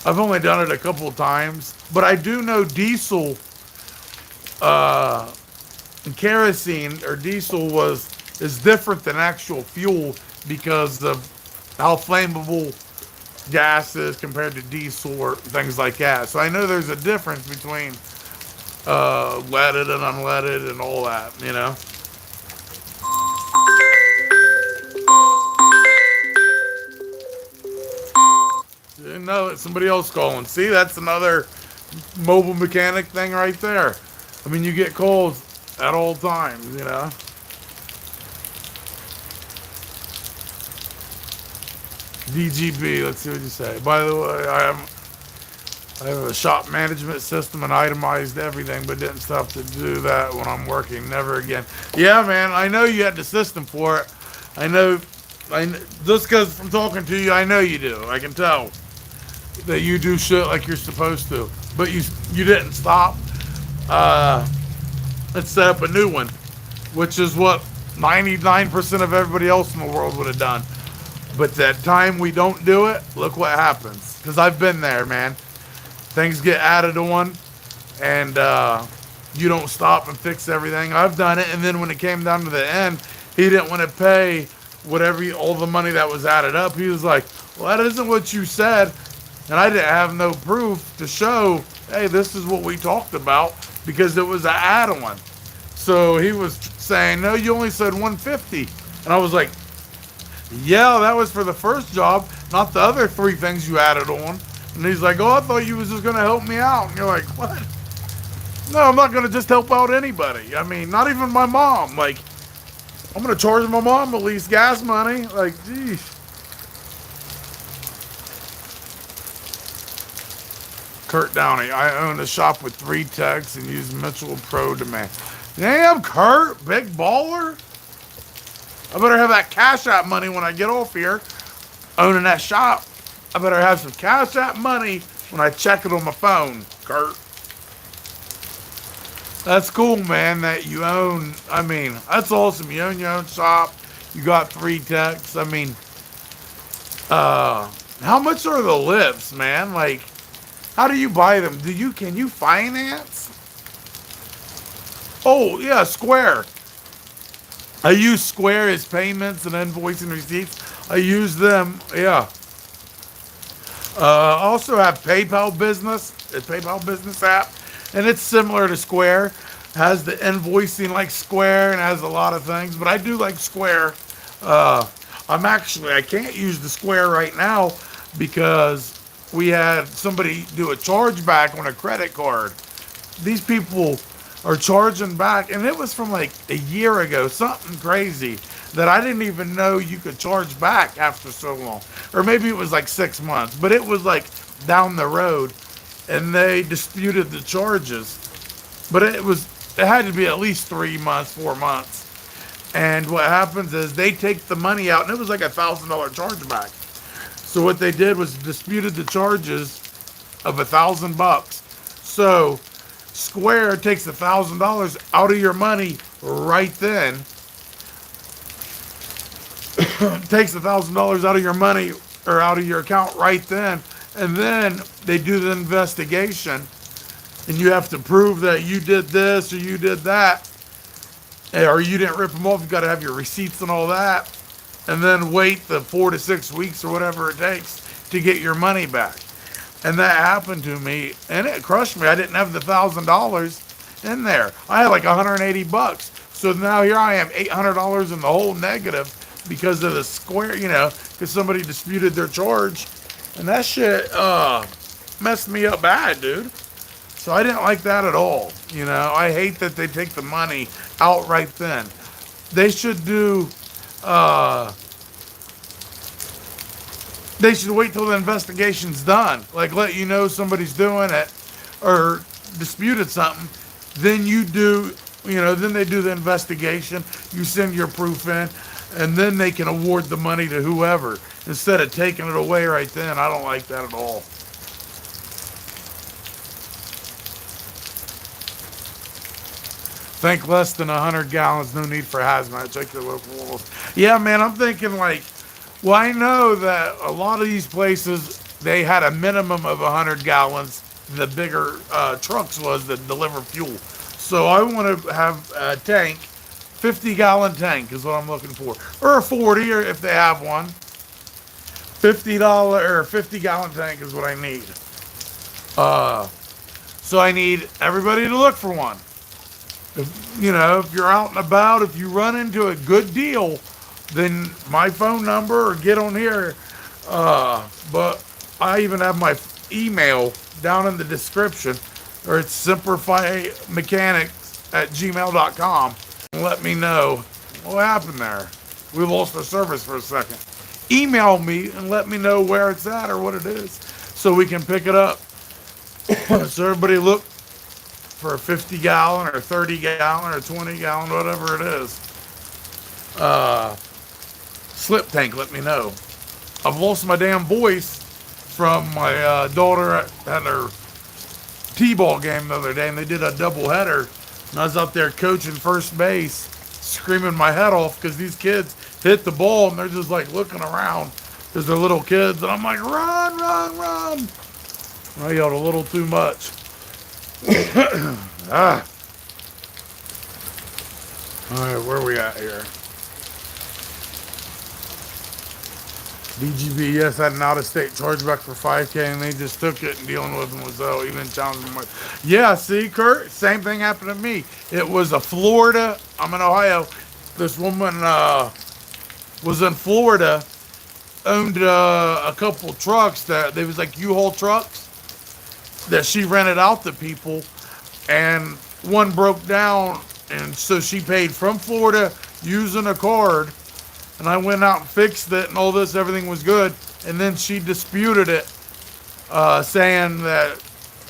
[SPEAKER 1] I've only done it a couple of times. But I do know diesel and kerosene or diesel is different than actual fuel because of how flammable gas is compared to diesel or things like that. So I know there's a difference between leaded and unleaded and all that, you know. Didn't know it. Somebody else calling. See, that's another mobile mechanic thing right there. I mean, you get calls at all times, you know. DGB, let's see what you say. By the way, I have a shop management system and itemized everything, but didn't stop to do that when I'm working. Never again. Yeah, man, I know you had the system for it. I know just because from talking to you, I know you do. I can tell that you do shit like you're supposed to. But you didn't stop. Let's set up a new one, which is what 99% of everybody else in the world would have done. But that time we don't do it, look what happens. Because I've been there, man. Things get added on, and you don't stop and fix everything. I've done it, and then when it came down to the end, he didn't want to pay all the money that was added up. He was like, well, that isn't what you said. And I didn't have no proof to show, hey, this is what we talked about, because it was an add-on. So he was saying, no, you only said 150. And I was like, yeah, that was for the first job, not the other 3 things you added on. And he's like, oh, I thought you was just going to help me out. And you're like, what? No, I'm not going to just help out anybody. I mean, not even my mom. Like, I'm going to charge my mom at least gas money. Like, geez. Kurt Downey, I own a shop with 3 techs and use Mitchell Pro Demand. Damn, Kurt, big baller. I better have that Cash App money when I get off here. Owning that shop, I better have some Cash App money when I check it on my phone, Kurt. That's cool, man, that you own. I mean, that's awesome. You own your own shop. You got 3 techs. I mean, how much are the lifts, man? Like, how do you buy them? Can you finance? Oh, yeah, Square. I use Square as payments and invoicing receipts. I use them, yeah. I also have PayPal Business, a PayPal Business app, and it's similar to Square. Has the invoicing like Square and has a lot of things, but I do like Square. Uh, I can't use the Square right now because we had somebody do a chargeback on a credit card. These people are charging back, and it was from like a year ago, something crazy that I didn't even know you could charge back after so long. Or maybe it was like 6 months, but it was like down the road, and they disputed the charges. But it had to be at least 3 months, 4 months. And what happens is they take the money out, and it was like $1,000 chargeback. So what they did was disputed the charges of $1,000. So Square takes $1,000 out of your money right then. Takes $1,000 out of your money or out of your account right then, and then they do the investigation, and you have to prove that you did this or you did that, or you didn't rip them off. You got to have your receipts and all that, and then wait the 4 to 6 weeks or whatever it takes to get your money back. And that happened to me, and it crushed me. I didn't have the $1,000 in there. I had like $180. So now here I am, $800 in the whole negative because of the Square, because somebody disputed their charge, and that shit messed me up bad, dude. So I didn't like that at all. I hate that they take the money out right then. They should do. They should wait till the investigation's done. Like, let you know somebody's doing it or disputed something. Then then they do the investigation. You send your proof in, and then they can award the money to whoever instead of taking it away right then. I don't like that at all. Think less than 100 gallons. No need for hazmat. Check your local walls. Yeah, man, I'm thinking like, well, I know that a lot of these places, they had a minimum of 100 gallons. The bigger trucks was that deliver fuel. So I want to have a tank, 50-gallon tank is what I'm looking for. Or a 40, or if they have one. $50 or 50-gallon tank is what I need. So I need everybody to look for one. If you're out and about, if you run into a good deal, then my phone number or get on here. But I even have my email down in the description, or it's semperfimechanics@gmail.com. Let me know what happened there. We lost our service for a second. Email me and let me know where it's at or what it is so we can pick it up. So everybody look for a 50-gallon or 30-gallon or 20-gallon, whatever it is. Slip tank, let me know. I've lost my damn voice from my daughter at her t-ball game the other day, and they did a doubleheader, and I was out there coaching first base, screaming my head off because these kids hit the ball, and they're just like looking around because they're little kids, and I'm like, run, run, run. I yelled a little too much. All right, where are we at here? DGB, yes, had an out-of-state chargeback for $5K, and they just took it, and dealing with them was even challenging. Yeah, see, Kurt, same thing happened to me. It was a Florida. I'm in Ohio. This woman was in Florida, owned a couple trucks that they was like U-Haul trucks that she rented out to people, and one broke down, and so she paid from Florida using a card. And I went out and fixed it and all this, everything was good. And then she disputed it, saying that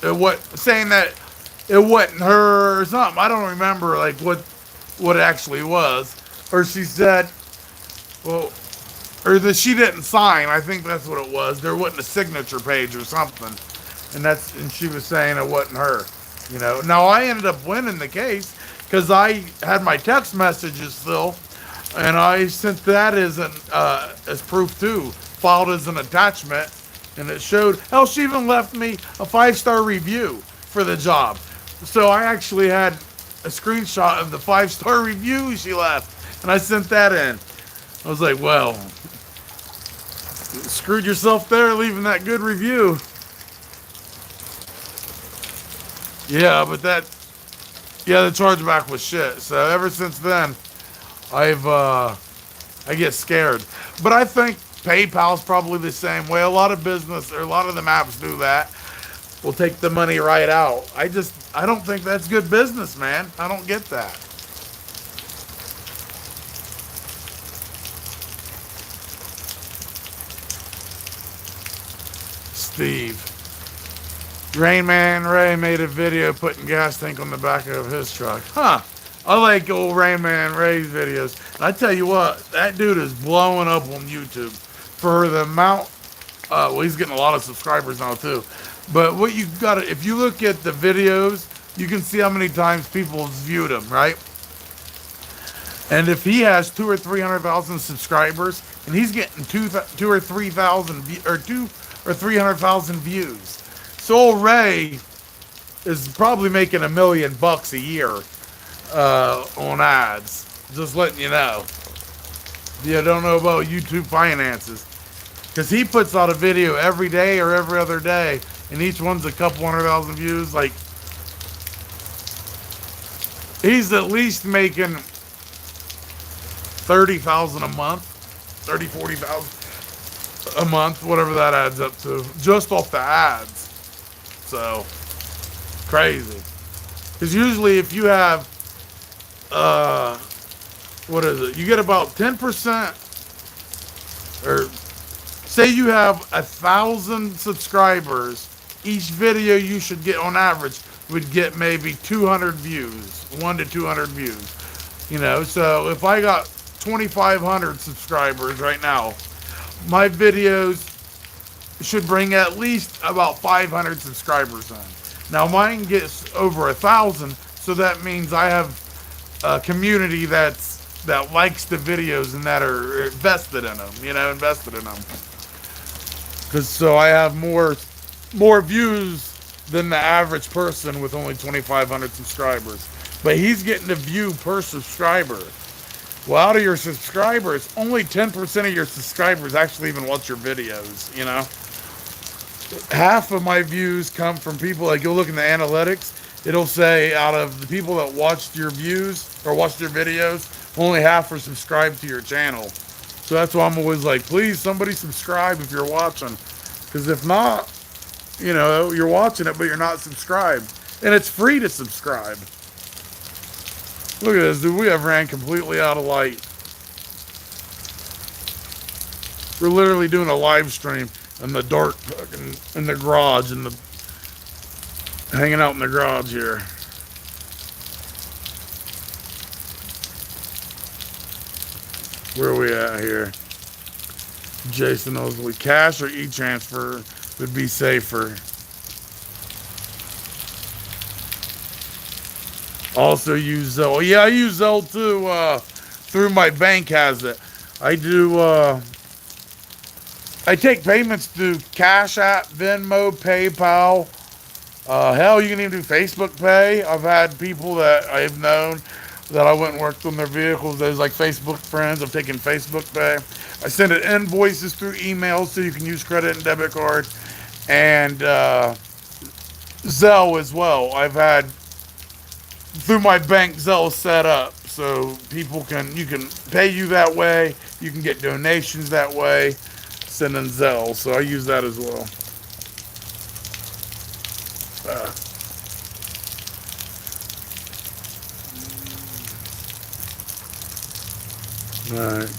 [SPEAKER 1] it wasn't her or something. I don't remember like what it actually was. Or she said, well, or that she didn't sign. I think that's what it was. There wasn't a signature page or something. and she was saying it wasn't her. Now I ended up winning the case because I had my text messages still, and I sent that as proof too, filed as an attachment, and it showed. Hell, she even left me a 5-star review for the job. So I actually had a screenshot of the 5-star review she left, and I sent that in. I was like, well, screwed yourself there leaving that good review. Yeah, but the chargeback was shit. So ever since then, I get scared. But I think PayPal's probably the same way. A lot of the apps do that. We'll take the money right out. I don't think that's good business, man. I don't get that. Steve. Rain Man Ray made a video putting gas tank on the back of his truck. Huh. I like old Rain Man Ray's videos. And I tell you what, that dude is blowing up on YouTube for the amount. Well, he's getting a lot of subscribers now too. But what you got if you look at the videos, you can see how many times people have viewed him, right? And if he has 200,000 or 300,000 subscribers, and he's getting 2 or 3,000 or 2 or 300,000 views, so old Ray is probably making $1 million a year on ads. Just letting you know. If you don't know about YouTube finances, because he puts out a video every day or every other day, and each one's a couple 100,000 views. Like, he's at least making 30,000 a month, 40,000 a month, whatever that adds up to, just off the ads. So crazy. Because usually, if you have, what is it? You get about 10%, or say you have 1,000 subscribers. Each video you should get on average would get maybe 200 views, 1 to 200 views. So if I got 2,500 subscribers right now, my videos should bring at least about 500 subscribers in. Now mine gets over 1,000, so that means I have a community that likes the videos and that are invested in them. Because so I have more views than the average person with only 2,500 subscribers. But he's getting a view per subscriber. Well, out of your subscribers, only 10% of your subscribers actually even watch your videos, Half of my views come from people, like you'll look in the analytics, it'll say out of the people that watched your views or watched your videos, only half are subscribed to your channel. So that's why I'm always like, please, somebody subscribe if you're watching. Because if not, you're watching it, but you're not subscribed. And it's free to subscribe. Look at this, dude. We have ran completely out of light. We're literally doing a live stream in the dark, in the garage, hanging out in the garage here. Where are we at here? Jason Osley. Cash or e-transfer would be safer. Also use Zelle. Yeah, I use Zelle too. Through my bank has it. I do. I take payments through Cash App, Venmo, PayPal. Hell, you can even do Facebook Pay. I've had people that I've known that I went and worked on their vehicles. There's like Facebook friends. I've taken Facebook Pay. I send it invoices through email so you can use credit and debit card. And Zelle as well. I've had through my bank Zelle set up. So you can pay you that way. You can get donations that way. Sending Zelle. So I use that as well.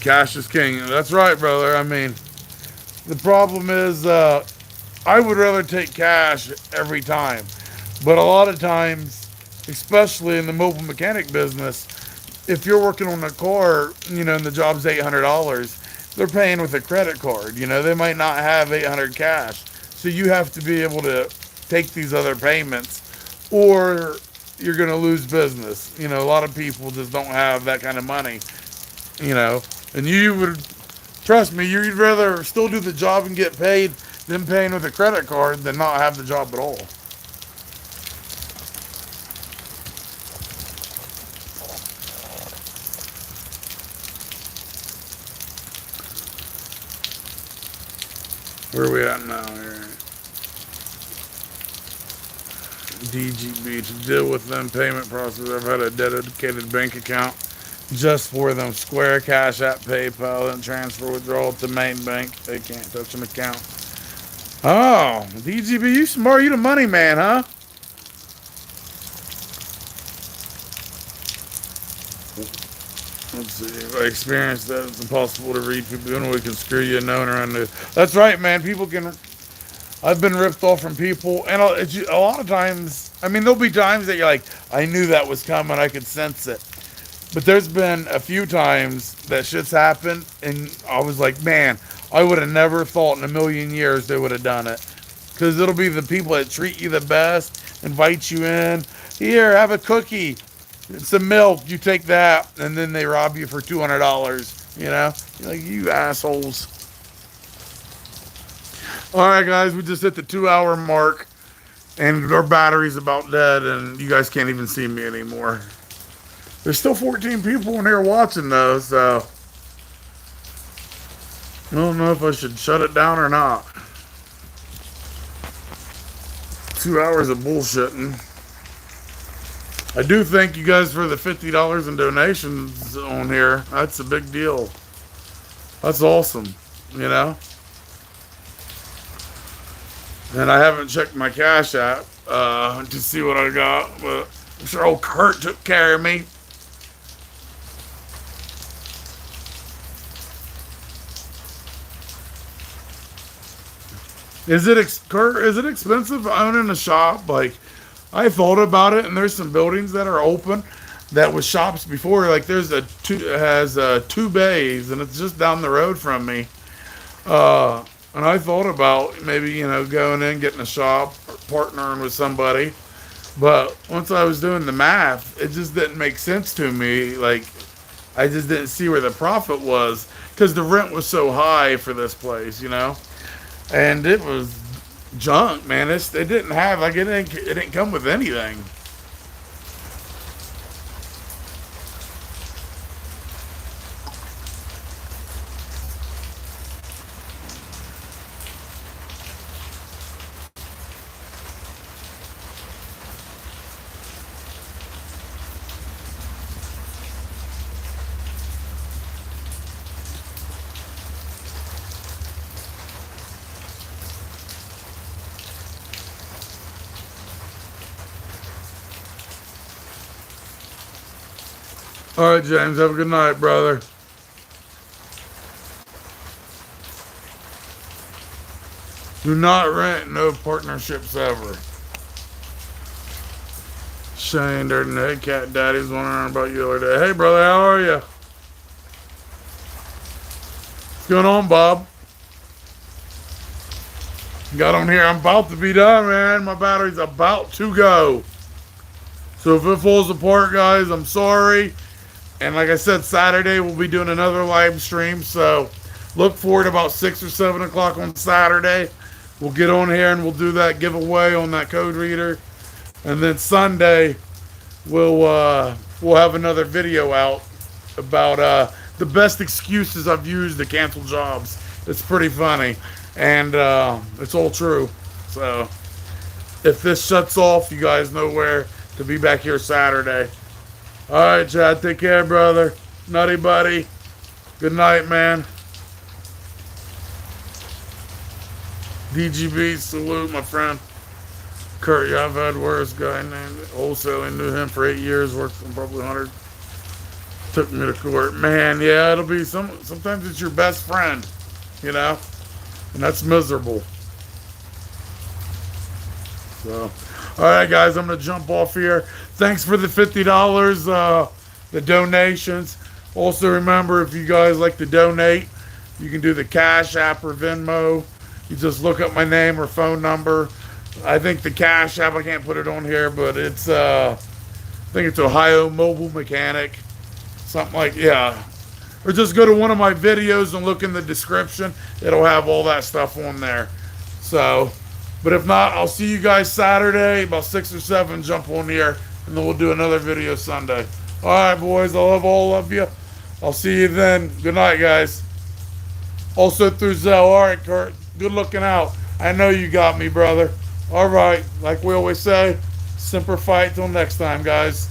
[SPEAKER 1] Cash is king. That's right, brother. I mean, the problem is I would rather take cash every time. But a lot of times, especially in the mobile mechanic business, if you're working on a car, and the job's $800, they're paying with a credit card. They might not have 800 cash. So you have to be able to take these other payments, or you're going to lose business. You know, a lot of people just don't have that kind of money, you know, and you would, trust me, you'd rather still do the job and get paid than paying with a credit card than not have the job at all. Where are we at now here? DGB, to deal with them payment process, I've had a dedicated bank account just for them. Square, Cash App, PayPal, and transfer withdrawal to main bank. They can't touch an account. Oh, DGB, you smart. You the money man, huh? Let's see. If I experienced that, it's impossible to read people. The only way can screw you known around this. That's right, man. People can. I've been ripped off from people, and a lot of times, I mean, there'll be times that you're like, I knew that was coming. I could sense it. But there's been a few times that shit's happened, and I was like, man, I would have never thought in a million years they would have done it. Because it'll be the people that treat you the best, invite you in. Here, have a cookie, some milk, you take that, and then they rob you for $200, you know? You're like, you assholes. All right, guys, we just hit the 2-hour mark, and our battery's about dead, and you guys can't even see me anymore. There's still 14 people in here watching, though, so I don't know if I should shut it down or not. 2 hours of bullshitting. I do thank you guys for the $50 in donations on here. That's a big deal. That's awesome, you know? And I haven't checked my Cash App to see what I got, but I'm sure old Kurt took care of me. Is it expensive owning a shop? Like, I thought about it, and there's some buildings that are open that was shops before. Like, there's has 2 bays, and it's just down the road from me. And I thought about maybe, you know, going in, getting a shop, or partnering with somebody. But once I was doing the math, it just didn't make sense to me. Like, I just didn't see where the profit was, because the rent was so high for this place, you know. And it was junk, man. It didn't have, like, it didn't come with anything. All right, James, have a good night, brother. Do not rent, no partnerships ever. Shane, there, the head cat daddy's wondering about you the other day. Hey, brother, how are you? What's going on, Bob? Got on here. I'm about to be done, man. My battery's about to go. So if it falls apart, guys, I'm sorry. And like I said, Saturday we'll be doing another live stream. So look forward about 6 or 7 o'clock on Saturday. We'll get on here and we'll do that giveaway on that code reader. And then Sunday we'll have another video out about the best excuses I've used to cancel jobs. It's pretty funny. And it's all true. So if this shuts off, you guys know where to be back here Saturday. All right, Chad. Take care, brother. Nutty buddy. Good night, man. DGB, salute, my friend. Kurt, yeah, I've had worse guy named wholesaling. Knew him for 8 years. Worked for him probably 100. Took me to court. Man, yeah, it'll be sometimes it's your best friend, you know, and that's miserable. So, all right, guys, I'm gonna jump off here. Thanks for the $50, the donations. Also, remember, if you guys like to donate, you can do the Cash App or Venmo. You just look up my name or phone number, I think the Cash App, I can't put it on here, but it's I think it's Ohio Mobile Mechanic, something like, yeah. Or just go to one of my videos and look in the description. It'll have all that stuff on there. So, but if not, I'll see you guys Saturday about 6 or 7. Jump on here, and then we'll do another video Sunday. All right, boys. I love all of you. I'll see you then. Good night, guys. Also through Zell. All right, Kurt. Good looking out. I know you got me, brother. All right. Like we always say, Semper Fi till next time, guys.